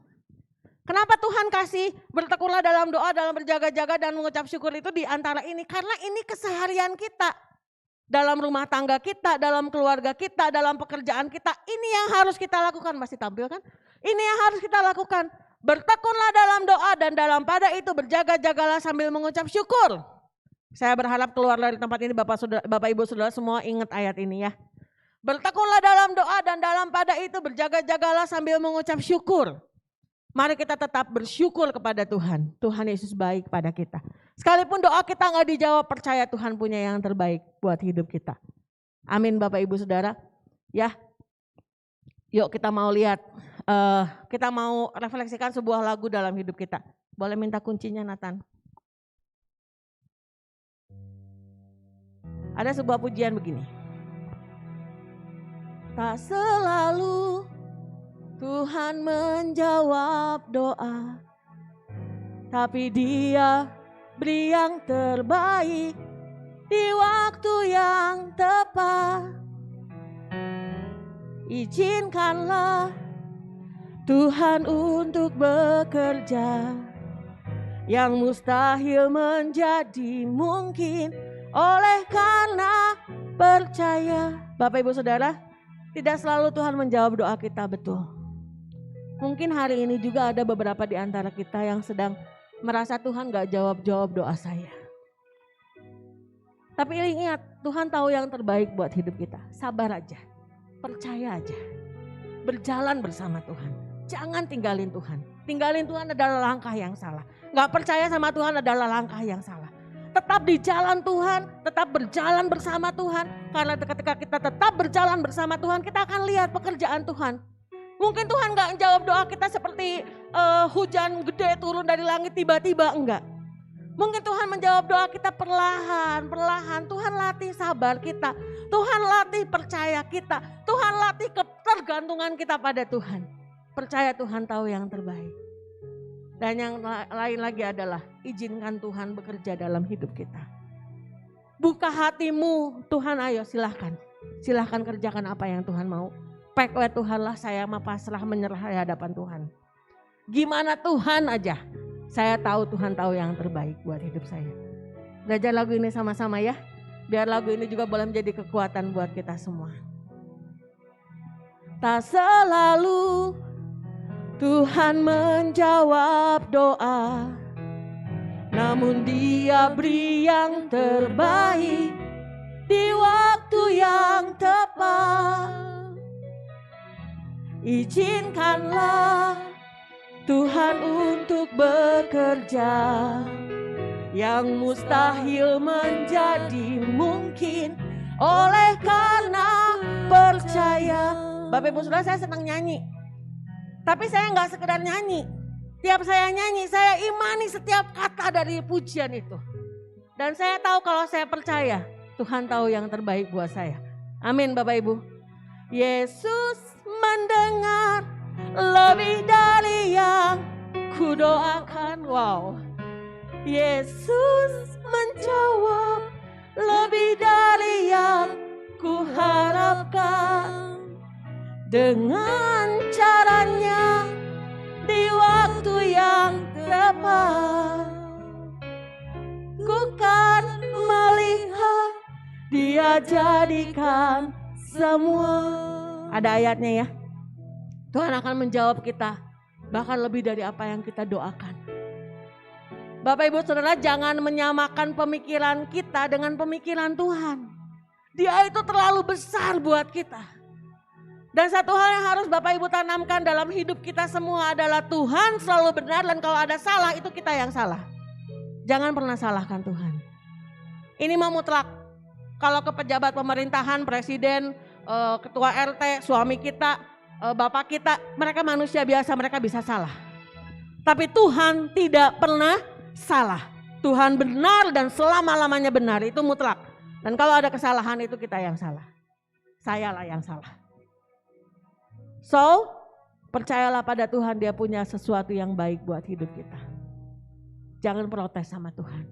Kenapa Tuhan kasih bertekunlah dalam doa, dalam berjaga-jaga dan mengucap syukur itu di antara ini? Karena ini keseharian kita. Dalam rumah tangga kita, dalam keluarga kita, dalam pekerjaan kita. Ini yang harus kita lakukan. Masih tampil kan? Ini yang harus kita lakukan. Bertekunlah dalam doa dan dalam pada itu berjaga-jagalah sambil mengucap syukur. Saya berharap keluar dari tempat ini Bapak Ibu Saudara semua ingat ayat ini ya. Bertekunlah dalam doa dan dalam pada itu berjaga-jagalah sambil mengucap syukur. Mari kita tetap bersyukur kepada Tuhan. Tuhan Yesus baik pada kita. Sekalipun doa kita gak dijawab, percaya Tuhan punya yang terbaik buat hidup kita. Amin Bapak Ibu Saudara. Ya, yuk kita mau lihat kita mau refleksikan sebuah lagu dalam hidup kita. Boleh minta kuncinya Nathan? Ada sebuah pujian begini. Tak selalu Tuhan menjawab doa, tapi Dia beri yang terbaik di waktu yang tepat. Izinkanlah Tuhan untuk bekerja, yang mustahil menjadi mungkin oleh karena percaya. Bapak Ibu Saudara, tidak selalu Tuhan menjawab doa kita, betul. Mungkin hari ini juga ada beberapa di antara kita yang sedang merasa Tuhan gak jawab-jawab doa saya. Tapi ingat, Tuhan tahu yang terbaik buat hidup kita. Sabar aja, percaya aja. Berjalan bersama Tuhan. Jangan tinggalin Tuhan. Tinggalin Tuhan adalah langkah yang salah. Gak percaya sama Tuhan adalah langkah yang salah. Tetap di jalan Tuhan, tetap berjalan bersama Tuhan. Karena ketika kita tetap berjalan bersama Tuhan, kita akan lihat pekerjaan Tuhan. Mungkin Tuhan gak jawab doa kita seperti hujan gede turun dari langit tiba-tiba, enggak. Mungkin Tuhan menjawab doa kita perlahan. Tuhan latih sabar kita. Tuhan latih percaya kita. Tuhan latih ketergantungan kita pada Tuhan. Percaya Tuhan tahu yang terbaik. Dan yang lain lagi adalah izinkan Tuhan bekerja dalam hidup kita. Buka hatimu, Tuhan ayo silahkan. Silahkan kerjakan apa yang Tuhan mau. Pekwe Tuhanlah, saya mah pasrah menyerah di hadapan Tuhan. Gimana Tuhan aja. Saya tahu Tuhan tahu yang terbaik buat hidup saya. Belajar lagu ini sama-sama ya. Biar lagu ini juga boleh menjadi kekuatan buat kita semua. Tak selalu Tuhan menjawab doa, namun Dia beri yang terbaik di waktu yang tepat. Izinkanlah Tuhan untuk bekerja, yang mustahil menjadi mungkin oleh karena percaya. Bapak Ibu Saudara, saya senang nyanyi. Tapi saya nggak sekedar nyanyi. Tiap saya nyanyi, saya imani setiap kata dari pujian itu. Dan saya tahu kalau saya percaya, Tuhan tahu yang terbaik buat saya. Amin Bapak Ibu. Yesus mendengar lebih dari yang kudoakan. Wow. Yesus menjawab lebih dari yang kuharapkan. Dengan caranya di waktu yang tepat, ku kan melihat Dia jadikan semua. Ada ayatnya ya. Tuhan akan menjawab kita bahkan lebih dari apa yang kita doakan. Bapak Ibu Saudara, jangan menyamakan pemikiran kita dengan pemikiran Tuhan. Dia itu terlalu besar buat kita. Dan satu hal yang harus Bapak Ibu tanamkan dalam hidup kita semua adalah Tuhan selalu benar, dan kalau ada salah itu kita yang salah. Jangan pernah salahkan Tuhan. Ini mah mutlak. Kalau ke pejabat pemerintahan, presiden, ketua RT, suami kita, bapak kita, mereka manusia biasa, mereka bisa salah. Tapi Tuhan tidak pernah salah. Tuhan benar dan selama-lamanya benar, itu mutlak. Dan kalau ada kesalahan itu kita yang salah. Sayalah yang salah. So, percayalah pada Tuhan, Dia punya sesuatu yang baik buat hidup kita. Jangan protes sama Tuhan.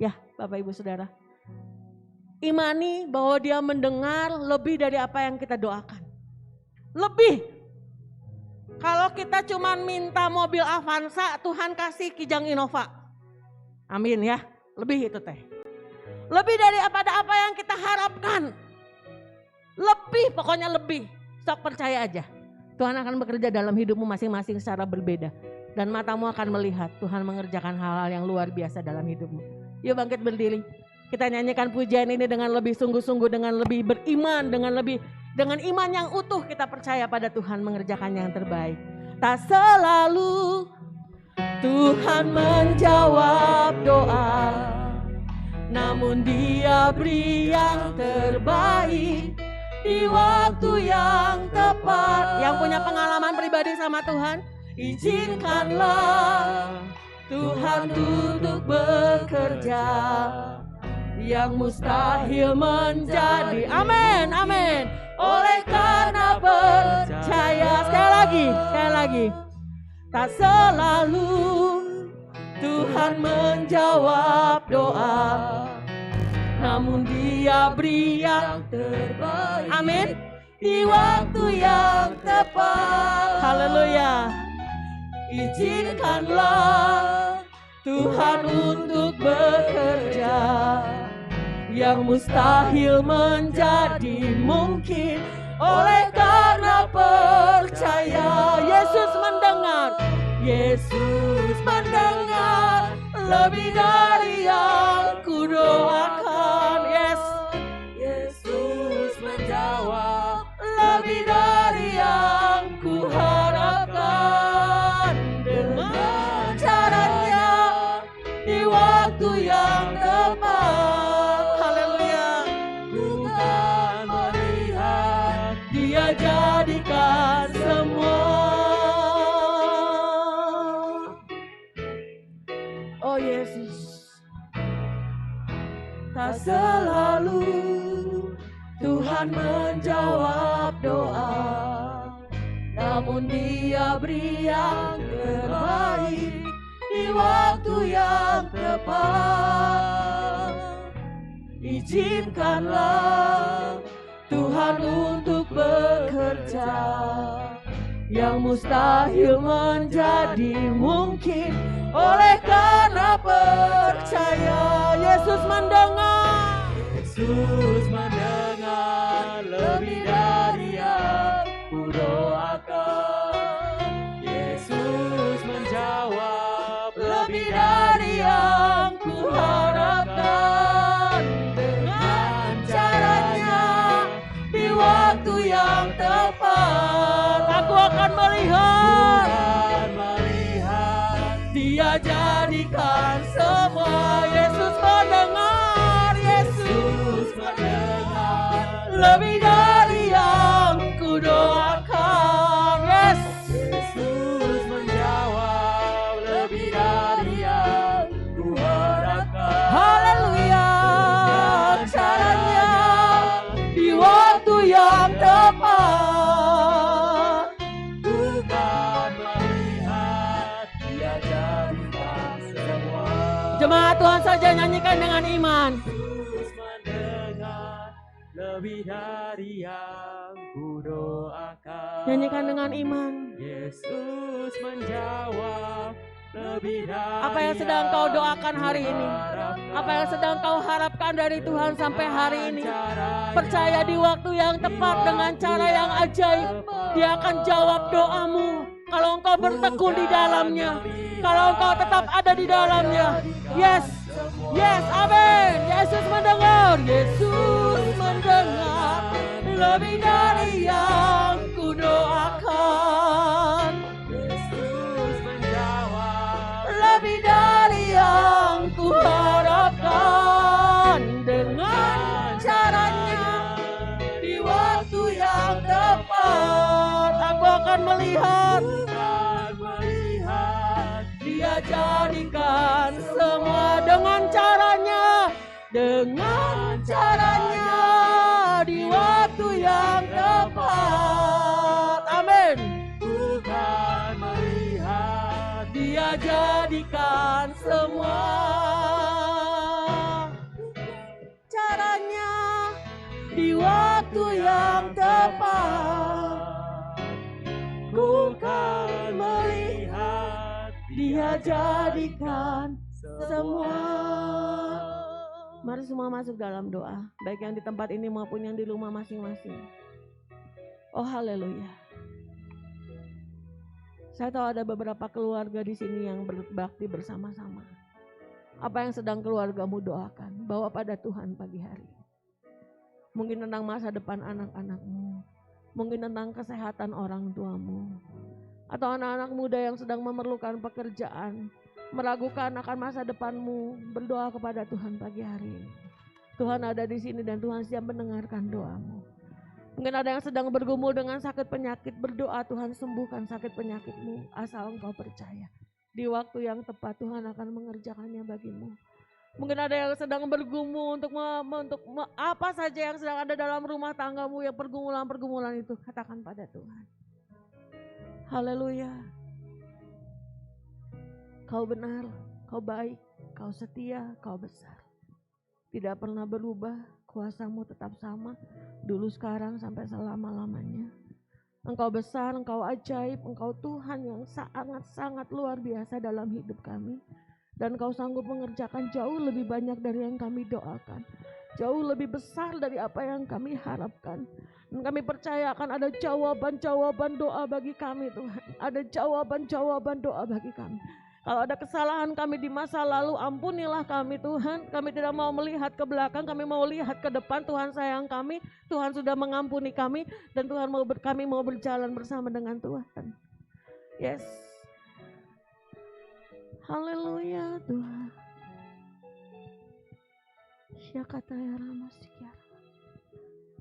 Ya Bapak Ibu Saudara. Imani bahwa Dia mendengar lebih dari apa yang kita doakan. Lebih. Kalau kita cuma minta mobil Avanza, Tuhan kasih Kijang Innova. Amin ya. Lebih itu teh. Lebih dari apa yang kita harapkan. Lebih, pokoknya lebih. Sok percaya aja. Tuhan akan bekerja dalam hidupmu masing-masing secara berbeda. Dan matamu akan melihat Tuhan mengerjakan hal-hal yang luar biasa dalam hidupmu. Yuk bangkit berdiri. Kita nyanyikan pujian ini dengan lebih sungguh-sungguh, dengan lebih beriman, dengan iman yang utuh kita percaya pada Tuhan mengerjakan yang terbaik. Tak selalu Tuhan menjawab doa, namun Dia beri yang terbaik di waktu yang tepat. Yang punya pengalaman pribadi sama Tuhan, izinkanlah Tuhan untuk bekerja, yang mustahil menjadi, amin, amin, oleh karena percaya. Sekali lagi, tak selalu Tuhan menjawab doa, namun Dia beri yang terbaik, amin, di waktu yang tepat. Haleluya. Izinkanlah Tuhan untuk bekerja, yang mustahil menjadi mungkin oleh karena percaya. Yesus mendengar lebih dari yang kudoakan. Yes, Yesus menjawab lebih dari yang kuharapkan, dengan caranya di waktu yang tepat. Haleluya. Bukan melihat, Dia jadikan semua. Oh Yesus, tak selalu Tuhan menjawab doa, namun Dia beri yang terbaik di waktu yang tepat. Izinkanlah Tuhan untuk bekerja, yang mustahil menjadi mungkin oleh karena percaya. Yesus mendengar lebih dari yang kudoakan. Yesus menjawab lebih dari yang kuharapkan, dengan caranya di waktu yang tepat. Aku akan melihat, Dia jadikan semua. Yesus mendengar lebih dari yang kudoakan. Yes, Yesus menjawab lebih dari yang kuharapkan. Haleluya. Caranya di waktu yang tepat, bukan melihat, Dia jadikan semua. Jemaat Tuhan saja nyanyikan dengan iman. Yesus mendengar lebih dari yang kudoakan. Nyanyikan dengan iman. Yesus menjawab lebih dari apa yang sedang kau doakan hari ini, apa yang sedang kau harapkan dari Tuhan sampai hari ini. Percaya di waktu yang tepat, dengan cara yang ajaib, Dia akan jawab doamu. Kalau engkau bertekun di dalamnya, kalau engkau tetap ada di dalamnya. Yes, yes, amin. Yesus mendengar lebih dari yang kudoakan. Yesus menjawab lebih dari yang kuharapkan, dengan caranya di waktu yang tepat. Aku akan melihat, Dia jadikan semua dengan caranya di waktu yang tepat. Amin. Bukan melihat, Dia jadikan semua. Caranya di waktu yang tepat, bukan melihat, Dia jadikan semua. Mari semua masuk dalam doa, baik yang di tempat ini maupun yang di rumah masing-masing. Oh haleluya. Saya tahu ada beberapa keluarga di sini yang berbakti bersama-sama. Apa yang sedang keluargamu doakan, bawa pada Tuhan pagi hari. Mungkin tentang masa depan anak-anakmu, mungkin tentang kesehatan orang tuamu, atau anak-anak muda yang sedang memerlukan pekerjaan, meragukan akan masa depanmu. Berdoa kepada Tuhan pagi hari ini. Tuhan ada di sini dan Tuhan siap mendengarkan doamu. Mungkin ada yang sedang bergumul dengan sakit penyakit, berdoa Tuhan sembuhkan sakit penyakitmu asal engkau percaya. Di waktu yang tepat Tuhan akan mengerjakannya bagimu. Mungkin ada yang sedang bergumul untuk apa saja yang sedang ada dalam rumah tanggamu, yang pergumulan-pergumulan itu katakan pada Tuhan. Haleluya. Kau benar, kau baik, kau setia, kau besar. Tidak pernah berubah, kuasamu tetap sama, dulu sekarang sampai selama-lamanya. Engkau besar, engkau ajaib, engkau Tuhan yang sangat-sangat luar biasa dalam hidup kami. Dan kau sanggup mengerjakan jauh lebih banyak dari yang kami doakan. Jauh lebih besar dari apa yang kami harapkan. Dan kami percaya akan ada jawaban-jawaban doa bagi kami Tuhan. Ada jawaban-jawaban doa bagi kami. Kalau ada kesalahan kami di masa lalu, ampunilah kami Tuhan. Kami tidak mau melihat ke belakang, kami mau lihat ke depan. Tuhan sayang kami, Tuhan sudah mengampuni kami. Dan Tuhan kami mau berjalan bersama dengan Tuhan. Yes. Haleluya Tuhan. Syakata ya Ramasikya.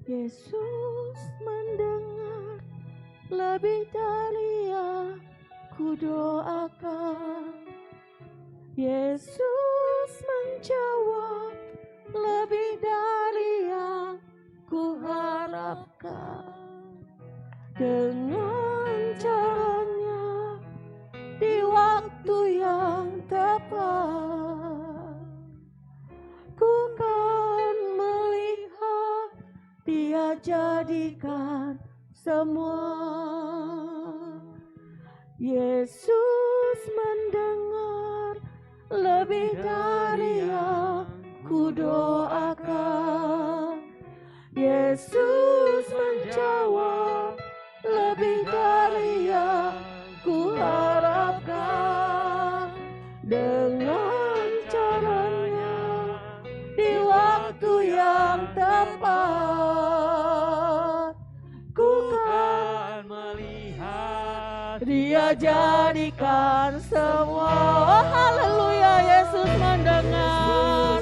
Yesus mendengar lebih dari yang ku doakan. Yesus menjawab lebih dari yang ku harapkan. Dengan caranya di waktu yang tepat, ku kan melihat Dia jadikan semua. Yesus mendengar lebih dari yang ku doakan. Yesus menjawab lebih dari yang ku harapkan. Dengan caranya di waktu yang tepat, ku kan melihat Dia jadikan semua. Oh haleluya, Yesus mendengar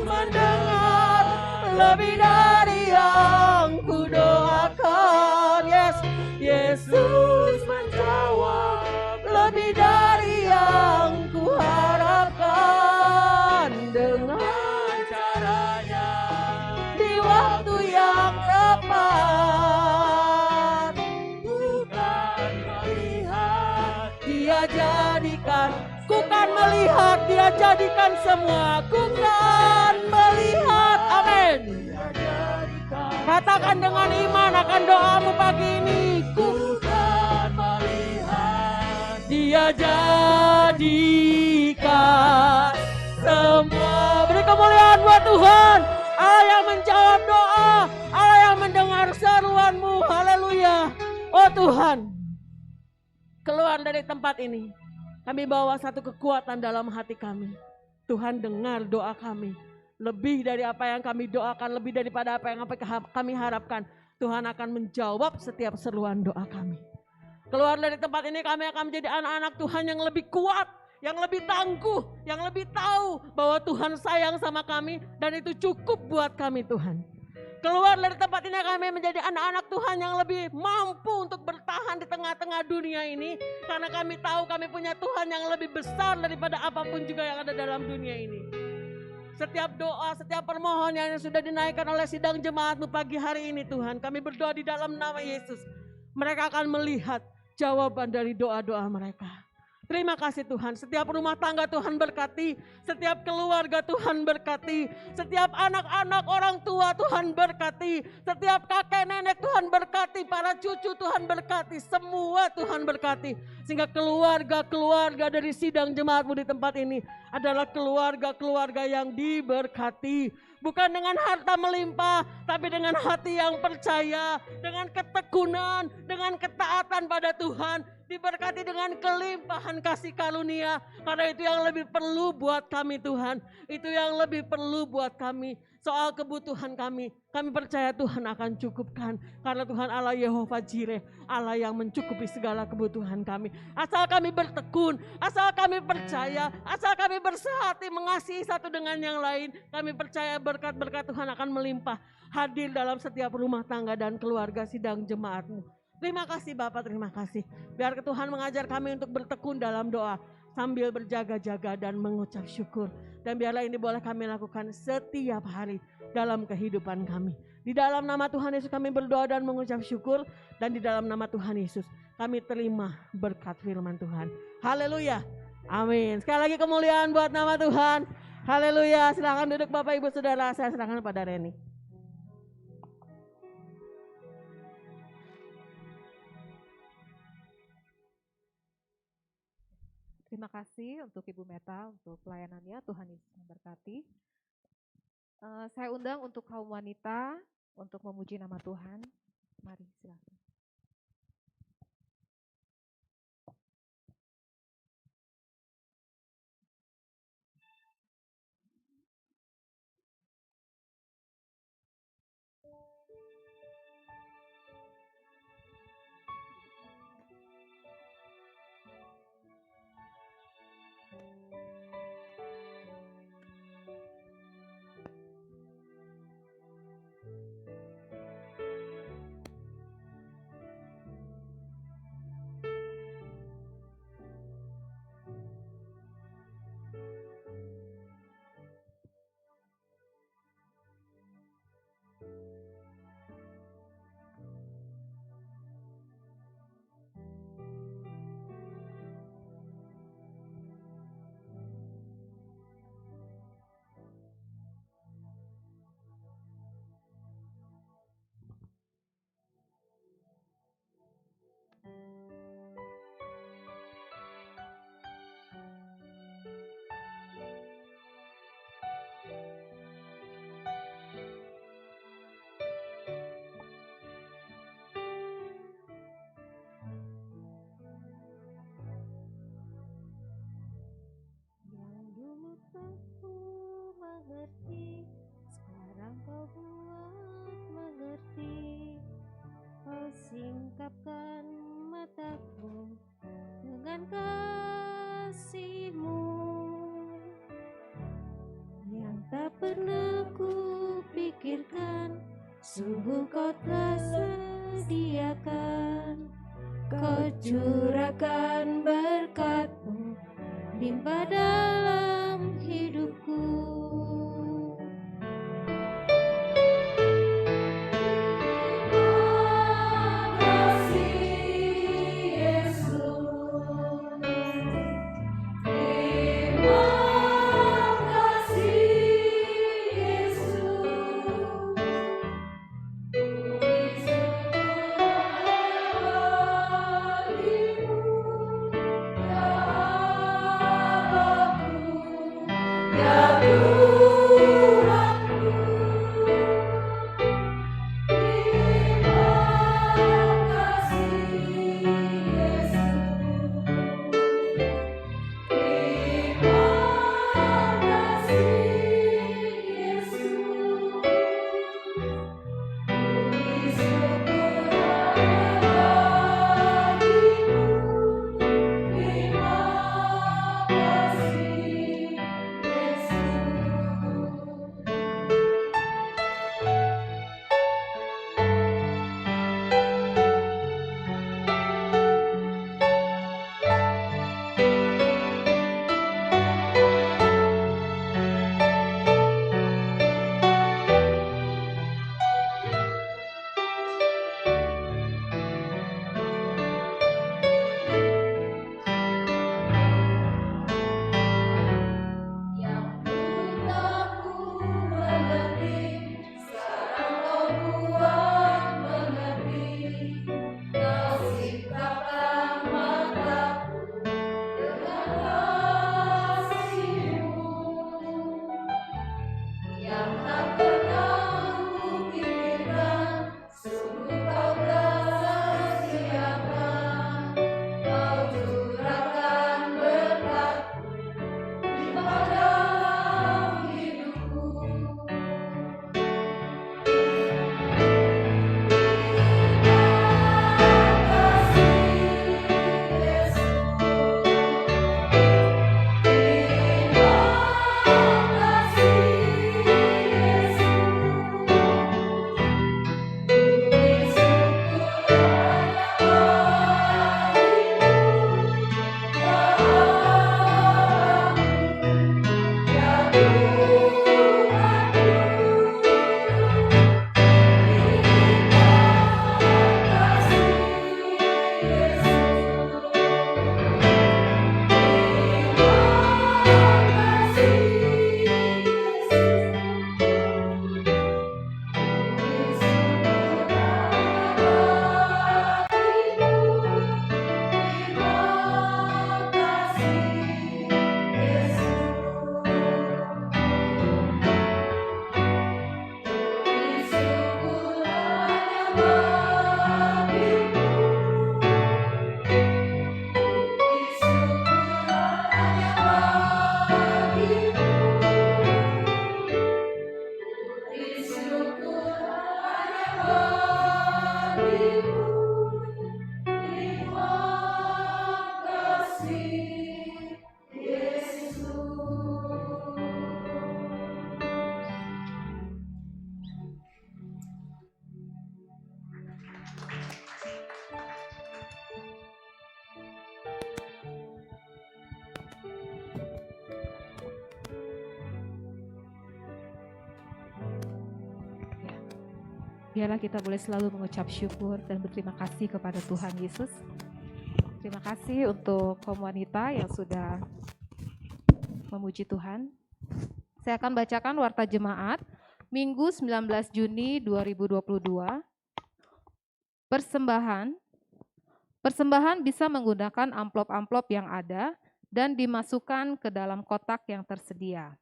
lebih dari yang ku doakan. Yes, Yesus menjawab lebih dari yang ku harapkan. Dengan caranya di waktu yang tepat, ku kan melihat Dia jadikan. Ku kan melihat Dia jadikan semua. Ku kan melihat. Amin. Katakan dengan iman akan doamu pagi ini. Ku kan melihat Dia jadikan semua. Beri kemuliaan buat Tuhan. Allah yang menjawab doa, Allah yang mendengar seruanmu. Haleluya. Oh Tuhan, keluar dari tempat ini, kami bawa satu kekuatan dalam hati kami. Tuhan dengar doa kami. Lebih dari apa yang kami doakan, lebih daripada apa yang kami harapkan. Tuhan akan menjawab setiap seruan doa kami. Keluar dari tempat ini kami akan menjadi anak-anak Tuhan yang lebih kuat, yang lebih tangguh, yang lebih tahu bahwa Tuhan sayang sama kami dan itu cukup buat kami Tuhan. Keluar dari tempat ini kami menjadi anak-anak Tuhan yang lebih mampu untuk bertahan di tengah-tengah dunia ini. Karena kami tahu kami punya Tuhan yang lebih besar daripada apapun juga yang ada dalam dunia ini. Setiap doa, setiap permohonan yang sudah dinaikkan oleh sidang jemaatmu pagi hari ini Tuhan. Kami berdoa di dalam nama Yesus. Mereka akan melihat jawaban dari doa-doa mereka. Terima kasih Tuhan, setiap rumah tangga Tuhan berkati, setiap keluarga Tuhan berkati, setiap anak-anak orang tua Tuhan berkati, setiap kakek nenek Tuhan berkati, para cucu Tuhan berkati, semua Tuhan berkati. Sehingga keluarga-keluarga dari sidang jemaatmu di tempat ini adalah keluarga-keluarga yang diberkati. Bukan dengan harta melimpah, tapi dengan hati yang percaya, dengan ketekunan, dengan ketaatan pada Tuhan. diberkati dengan kelimpahan kasih karunia. Karena itu yang lebih perlu buat kami Tuhan, itu yang lebih perlu buat kami. Soal kebutuhan kami percaya Tuhan akan cukupkan. Karena Tuhan Allah Yehova Jireh, Allah yang mencukupi segala kebutuhan kami. Asal kami bertekun, asal kami percaya, asal kami bersehati mengasihi satu dengan yang lain. Kami percaya berkat-berkat Tuhan akan melimpah hadir dalam setiap rumah tangga dan keluarga sidang jemaat-Mu. Terima kasih Bapak, terima kasih. Biar Tuhan mengajar kami untuk bertekun dalam doa sambil berjaga-jaga dan mengucap syukur. Dan biarlah ini boleh kami lakukan setiap hari dalam kehidupan kami. Di dalam nama Tuhan Yesus kami berdoa dan mengucap syukur. Dan di dalam nama Tuhan Yesus kami terima berkat firman Tuhan. Haleluya. Amin. Sekali lagi kemuliaan buat nama Tuhan. Haleluya. Silakan duduk Bapak Ibu Saudara. Saya serahkan pada Reni. Terima kasih untuk Ibu Meta untuk pelayanannya. Tuhan Yesus memberkati. Saya undang untuk kaum wanita untuk memuji nama Tuhan. Mari silakan. mengerti, sekarang kau buat mengerti. Kau singkapkan mataku dengan kasih-Mu yang tak pernah ku pikirkan. Sungguh kau telah sediakan, kau curahkan berkat-Mu limpah dalam hidupku. Biarlah kita boleh selalu mengucap syukur dan berterima kasih kepada Tuhan Yesus. Terima kasih untuk kaum wanita yang sudah memuji Tuhan. Saya akan bacakan warta jemaat Minggu 19 Juni 2022. Persembahan bisa menggunakan amplop-amplop yang ada dan dimasukkan ke dalam kotak yang tersedia.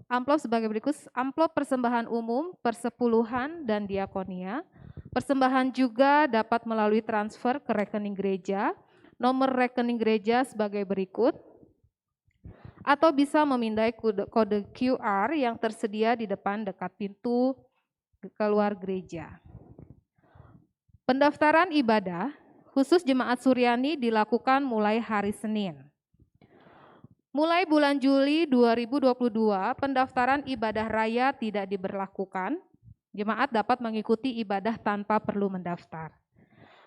Amplop sebagai berikut: amplop persembahan umum, persepuluhan, dan diakonia. Persembahan juga dapat melalui transfer ke rekening gereja. Nomor rekening gereja sebagai berikut, atau bisa memindai kode QR yang tersedia di depan dekat pintu keluar gereja. Pendaftaran ibadah khusus Jemaat Suryani dilakukan mulai hari Senin. Mulai bulan Juli 2022, pendaftaran ibadah raya tidak diberlakukan. Jemaat dapat mengikuti ibadah tanpa perlu mendaftar.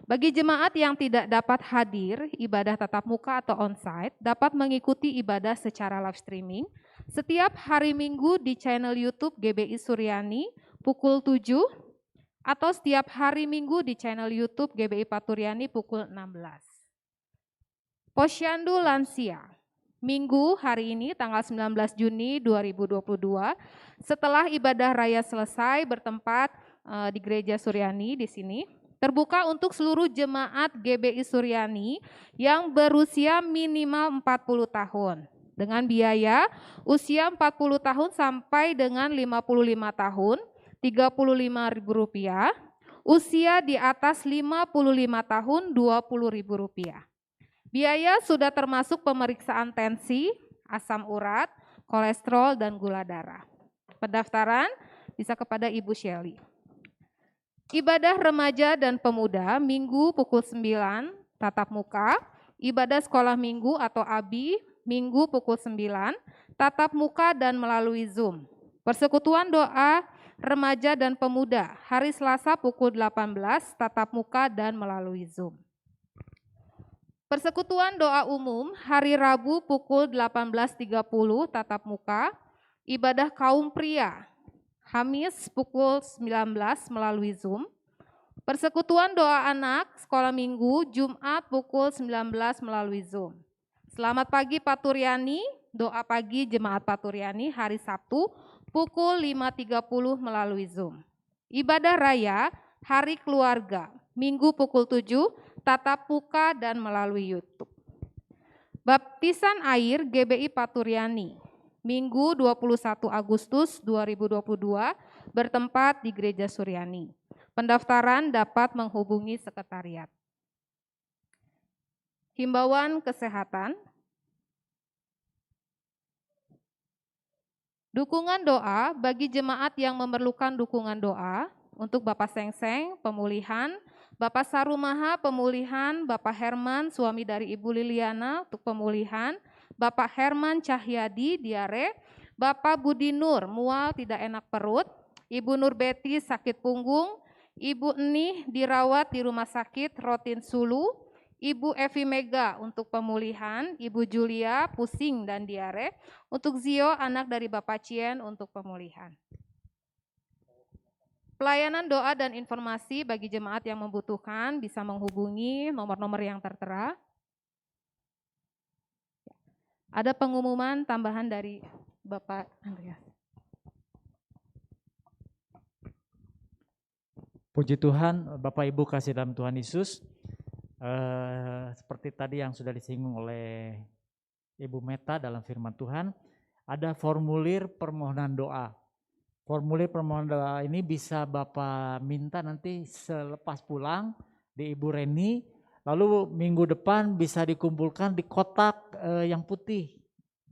Bagi jemaat yang tidak dapat hadir, ibadah tatap muka atau onsite, dapat mengikuti ibadah secara live streaming setiap hari Minggu di channel YouTube GBI Suryani pukul 7 atau setiap hari Minggu di channel YouTube GBI Paturyani pukul 16. Posyandu Lansia, Minggu hari ini tanggal 19 Juni 2022, setelah ibadah raya selesai bertempat di Gereja Suryani di sini, terbuka untuk seluruh jemaat GBI Suryani yang berusia minimal 40 tahun dengan biaya usia 40 tahun sampai dengan 55 tahun Rp35.000, usia di atas 55 tahun Rp20.000. Biaya sudah termasuk pemeriksaan tensi, asam urat, kolesterol, dan gula darah. Pendaftaran bisa kepada Ibu Shelly. Ibadah remaja dan pemuda Minggu pukul 9 tatap muka, ibadah sekolah minggu atau ABI Minggu pukul 9 tatap muka dan melalui Zoom. Persekutuan doa remaja dan pemuda hari Selasa pukul 18 tatap muka dan melalui Zoom. Persekutuan doa umum hari Rabu pukul 18.30 tatap muka, ibadah kaum pria Kamis pukul 19 melalui Zoom. Persekutuan doa anak sekolah minggu Jumat pukul 19 melalui Zoom. Selamat pagi Paturyani, doa pagi Jemaat Paturyani hari Sabtu pukul 5.30 melalui Zoom. Ibadah raya hari keluarga Minggu pukul 7 tatap muka dan melalui YouTube. Baptisan air GBI Paturyani Minggu 21 Agustus 2022 bertempat di Gereja Suryani. Pendaftaran dapat menghubungi sekretariat. Himbauan kesehatan. Dukungan doa bagi jemaat yang memerlukan dukungan doa untuk Bapak Sengseng, pemulihan, Bapak Sarumaha, pemulihan, Bapak Herman, suami dari Ibu Liliana, untuk pemulihan, Bapak Herman Cahyadi, diare, Bapak Budi Nur, mual tidak enak perut, Ibu Nur Betty, sakit punggung, Ibu Enih dirawat di Rumah Sakit Rotin Sulu, Ibu Evi Mega untuk pemulihan, Ibu Julia pusing dan diare, untuk Zio anak dari Bapak Cien untuk pemulihan. Pelayanan doa dan informasi bagi jemaat yang membutuhkan bisa menghubungi nomor-nomor yang tertera. Ada pengumuman tambahan dari Bapak Andreas. Puji Tuhan, Bapak Ibu kasih dalam Tuhan Yesus. Seperti tadi yang sudah disinggung oleh Ibu Meta dalam firman Tuhan, ada formulir permohonan doa. Formulir permohonan doa ini bisa Bapak minta nanti selepas pulang di Ibu Reni, lalu minggu depan bisa dikumpulkan di kotak yang putih.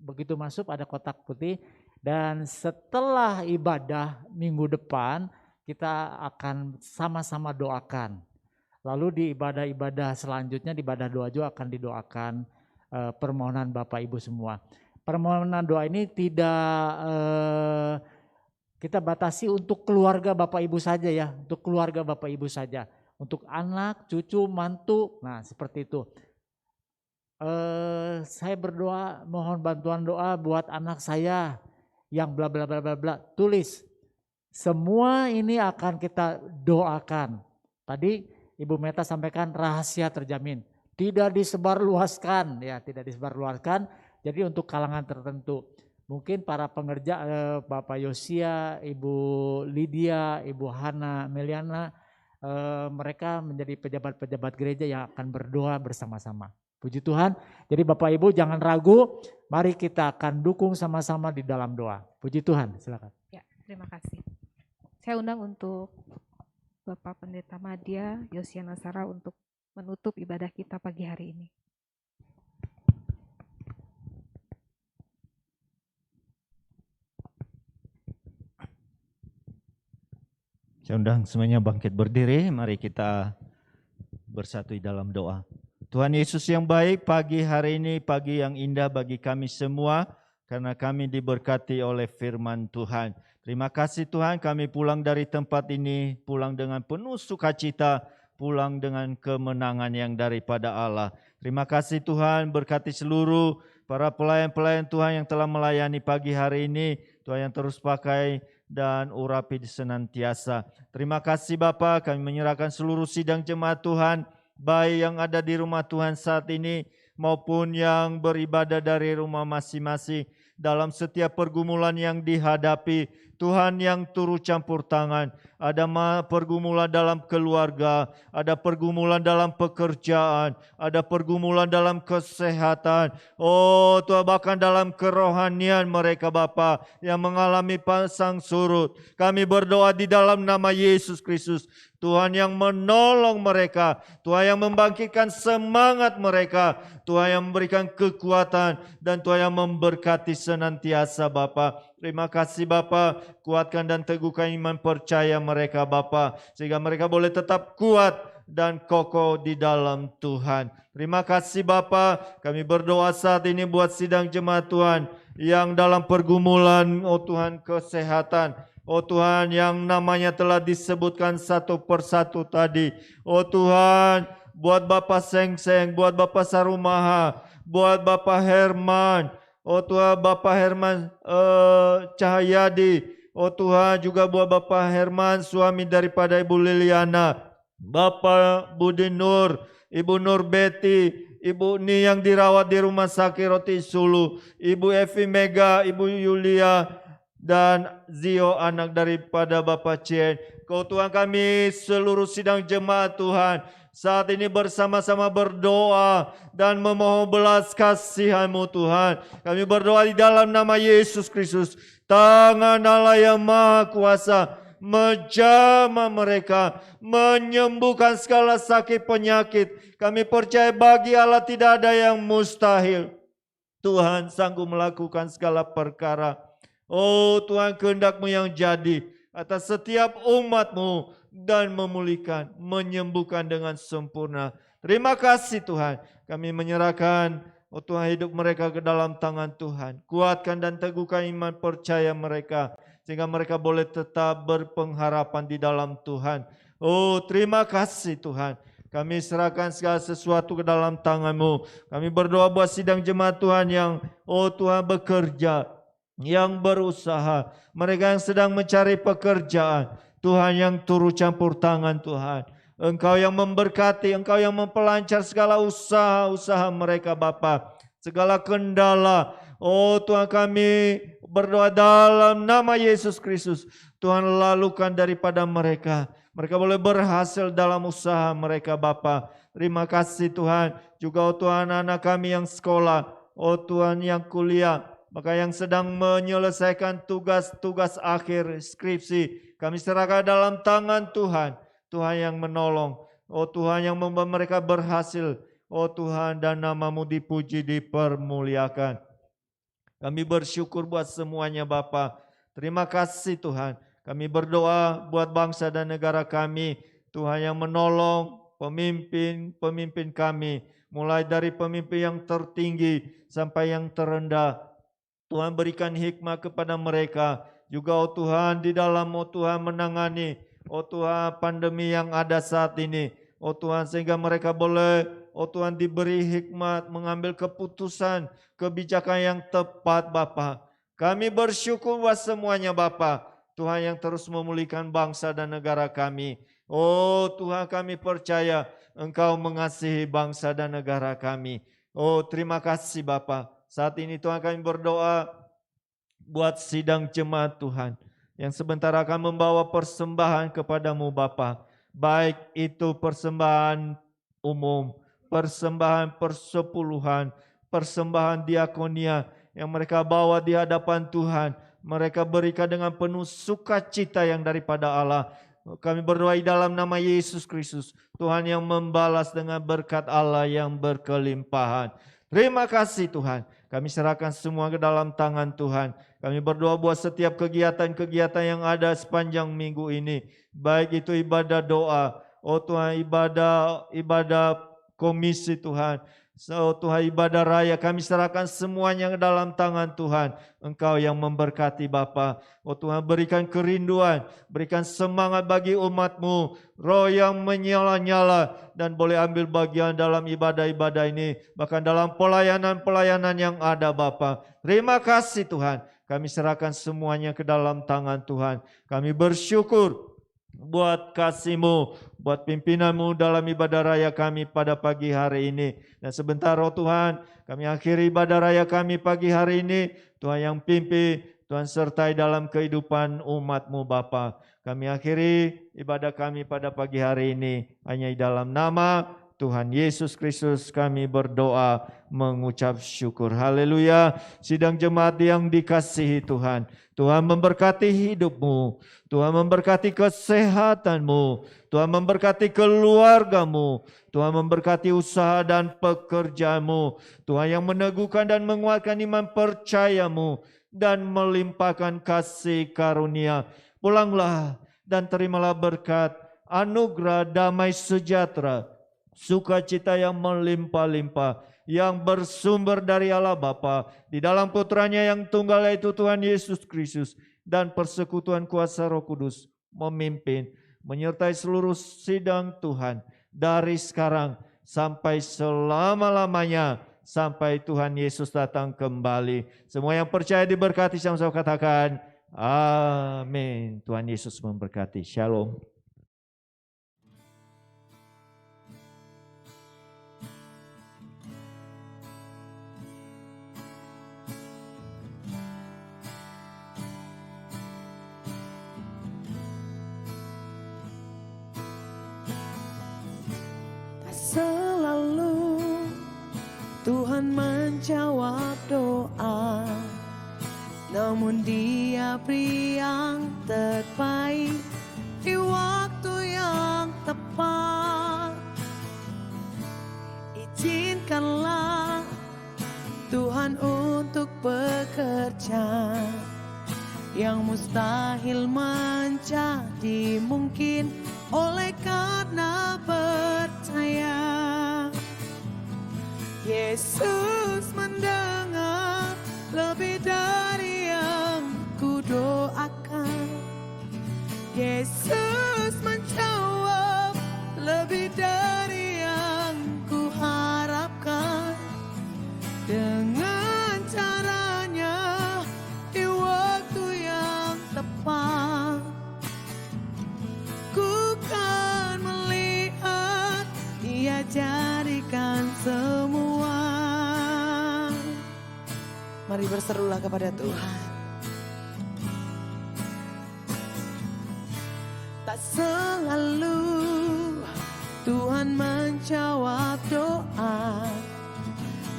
Begitu masuk ada kotak putih, dan setelah ibadah minggu depan kita akan sama-sama doakan. Lalu di ibadah-ibadah selanjutnya, di ibadah doa juga akan didoakan permohonan Bapak Ibu semua. Permohonan doa ini tidak kita batasi untuk keluarga Bapak Ibu saja ya, untuk keluarga Bapak Ibu saja. Untuk anak, cucu, mantu, nah seperti itu. Saya berdoa, mohon bantuan doa buat anak saya yang bla bla bla bla bla. Tulis Semua ini akan kita doakan. Tadi Ibu Meta sampaikan rahasia terjamin. Tidak disebarluaskan, ya tidak disebarluaskan. Jadi untuk kalangan tertentu. Mungkin para pengerja, Bapak Yosia, Ibu Lydia, Ibu Hana, Meliana, mereka menjadi pejabat-pejabat gereja yang akan berdoa bersama-sama. Puji Tuhan. Jadi Bapak Ibu jangan ragu, mari kita akan dukung sama-sama di dalam doa. Puji Tuhan, silakan. Ya, terima kasih. Saya undang untuk Bapak Pendeta Madya Yosia Nasara untuk menutup ibadah kita pagi hari ini. Saya undang semuanya bangkit berdiri, mari kita bersatu di dalam doa. Tuhan Yesus yang baik, pagi hari ini pagi yang indah bagi kami semua, karena kami diberkati oleh firman Tuhan. Terima kasih Tuhan, kami pulang dari tempat ini, pulang dengan penuh sukacita, pulang dengan kemenangan yang daripada Allah. Terima kasih Tuhan, berkati seluruh para pelayan-pelayan Tuhan yang telah melayani pagi hari ini, Tuhan yang terus pakai dan urapi senantiasa. Terima kasih Bapa, kami menyerahkan seluruh sidang jemaat Tuhan, baik yang ada di rumah Tuhan saat ini maupun yang beribadah dari rumah masing-masing. Dalam setiap pergumulan yang dihadapi, Tuhan yang turut campur tangan. Ada pergumulan dalam keluarga, ada pergumulan dalam pekerjaan, ada pergumulan dalam kesehatan. Oh Tuhan, bahkan dalam kerohanian mereka Bapa yang mengalami pasang surut. Kami berdoa di dalam nama Yesus Kristus. Tuhan yang menolong mereka, Tuhan yang membangkitkan semangat mereka, Tuhan yang memberikan kekuatan, dan Tuhan yang memberkati senantiasa Bapa. Terima kasih Bapa, kuatkan dan teguhkan iman percaya mereka Bapa, sehingga mereka boleh tetap kuat dan kokoh di dalam Tuhan. Terima kasih Bapa, kami berdoa saat ini buat sidang jemaat Tuhan yang dalam pergumulan, oh Tuhan, kesehatan. Oh Tuhan, yang namanya telah disebutkan satu persatu tadi. Oh Tuhan, buat Bapak Seng-Seng, buat Bapak Sarumaha, buat Bapak Herman. Oh Tuhan, Bapak Herman Cahyadi. Oh Tuhan, juga buat Bapak Herman, suami daripada Ibu Liliana. Bapak Budi Nur, Ibu Nur Betty, Ibu Ni yang dirawat di rumah sakit Roti Sulu, Ibu Evi Mega, Ibu Yulia, dan Zio anak daripada Bapak Cien. Kau Tuhan, kami seluruh sidang jemaat Tuhan saat ini bersama-sama berdoa dan memohon belas kasihan-Mu Tuhan. Kami berdoa di dalam nama Yesus Kristus. Tangan Allah yang Maha Kuasa menjamah mereka, menyembuhkan segala sakit penyakit. Kami percaya bagi Allah tidak ada yang mustahil. Tuhan sanggup melakukan segala perkara. Oh Tuhan, kehendak-Mu yang jadi atas setiap umat-Mu dan memulihkan, menyembuhkan dengan sempurna. Terima kasih Tuhan, kami menyerahkan oh Tuhan hidup mereka ke dalam tangan Tuhan. Kuatkan dan teguhkan iman percaya mereka, sehingga mereka boleh tetap berpengharapan di dalam Tuhan. Oh terima kasih Tuhan, kami serahkan segala sesuatu ke dalam tangan-Mu. Kami berdoa buat sidang jemaat Tuhan yang oh Tuhan bekerja, yang berusaha, mereka yang sedang mencari pekerjaan. Tuhan yang turut campur tangan Tuhan. Engkau yang memberkati, Engkau yang mempelancar segala usaha-usaha mereka Bapa. Segala kendala, oh Tuhan, kami berdoa dalam nama Yesus Kristus. Tuhan lalukan daripada mereka. Mereka boleh berhasil dalam usaha mereka Bapa. Terima kasih Tuhan. Juga oh Tuhan, anak kami yang sekolah, oh Tuhan yang kuliah, maka yang sedang menyelesaikan tugas-tugas akhir skripsi, kami serahkan dalam tangan Tuhan. Tuhan yang menolong. Oh Tuhan yang membuat mereka berhasil. Oh Tuhan, dan nama-Mu dipuji, dipermuliakan. Kami bersyukur buat semuanya Bapa. Terima kasih Tuhan. Kami berdoa buat bangsa dan negara kami. Tuhan yang menolong pemimpin kami. Mulai dari pemimpin yang tertinggi sampai yang terendah. Tuhan berikan hikmah kepada mereka. Juga oh Tuhan, di dalam oh Tuhan menangani oh Tuhan pandemi yang ada saat ini. Oh Tuhan, sehingga mereka boleh oh Tuhan diberi hikmat mengambil keputusan, kebijakan yang tepat Bapa. Kami bersyukur buat semuanya Bapa. Tuhan yang terus memulihkan bangsa dan negara kami. Oh Tuhan, kami percaya Engkau mengasihi bangsa dan negara kami. Oh terima kasih Bapa. Saat ini Tuhan kami berdoa buat sidang jemaat Tuhan yang sebentar akan membawa persembahan kepadamu Bapa. Baik itu persembahan umum, persembahan persepuluhan, persembahan diakonia yang mereka bawa di hadapan Tuhan. Mereka berikan dengan penuh sukacita yang daripada Allah. Kami berdoa di dalam nama Yesus Kristus, Tuhan yang membalas dengan berkat Allah yang berkelimpahan. Terima kasih Tuhan. Kami serahkan semua ke dalam tangan Tuhan. Kami berdoa buat setiap kegiatan-kegiatan yang ada sepanjang minggu ini. Baik itu ibadah doa, oh Tuhan, ibadah komisi Tuhan. Oh Tuhan, ibadah raya kami serahkan semuanya ke dalam tangan Tuhan. Engkau yang memberkati Bapa. Oh Tuhan, berikan kerinduan, berikan semangat bagi umat-Mu. Roh yang menyala-nyala dan boleh ambil bagian dalam ibadah-ibadah ini. Bahkan dalam pelayanan-pelayanan yang ada Bapa. Terima kasih Tuhan. Kami serahkan semuanya ke dalam tangan Tuhan. Kami bersyukur buat kasih-Mu, buat pimpinan-Mu dalam ibadah raya kami pada pagi hari ini. Dan sebentar roh Tuhan, kami akhiri ibadah raya kami pagi hari ini. Tuhan yang pimpin, Tuhan sertai dalam kehidupan umat-Mu Bapa. Kami akhiri ibadah kami pada pagi hari ini. Hanya di dalam nama Tuhan Yesus Kristus kami berdoa mengucap syukur. Haleluya. Sidang jemaat yang dikasihi Tuhan. Tuhan memberkati hidupmu. Tuhan memberkati kesehatanmu. Tuhan memberkati keluargamu. Tuhan memberkati usaha dan pekerjaanmu. Tuhan yang meneguhkan dan menguatkan iman percayamu. Dan melimpahkan kasih karunia. Pulanglah dan terimalah berkat, anugerah, damai sejahtera, sukacita yang melimpah-limpah, yang bersumber dari Allah Bapa, di dalam putranya yang tunggal yaitu Tuhan Yesus Kristus, dan persekutuan kuasa Roh Kudus memimpin, menyertai seluruh sidang Tuhan, dari sekarang sampai selama-lamanya, sampai Tuhan Yesus datang kembali. Semua yang percaya diberkati, sama-sama katakan, amin. Tuhan Yesus memberkati. Shalom. Selalu Tuhan menjawab doa, namun Dia beri yang terbaik di waktu yang tepat. Izinkanlah Tuhan untuk bekerja, yang mustahil menjadi mungkin oleh karena percaya. Yesus mendengar lebih dari yang ku doakan. Yesus menjawab lebih dari yang ku harapkan. Dengan caranya di waktu yang tepat, ku kan melihat Dia jadikan semua. Mari berserulah kepada Tuhan. Tak selalu Tuhan menjawab doa,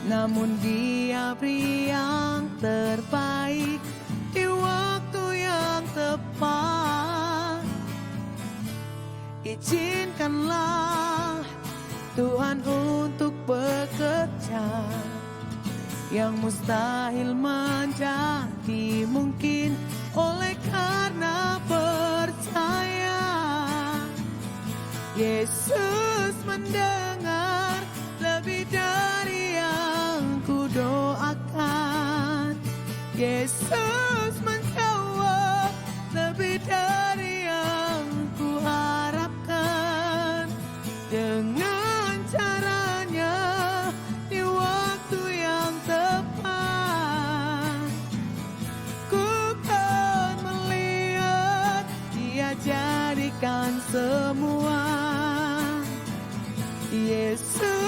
namun Dia beri yang terbaik di waktu yang tepat. Izinkanlah Tuhan untuk bekerja, yang mustahil menjadi mungkin oleh karena percaya. Yesus mendengar lebih dari yang ku doakan. Yesus menjawab lebih dari yang ku harapkan. Dengan caranya di waktu yang tepat, ku kan melihat Yesus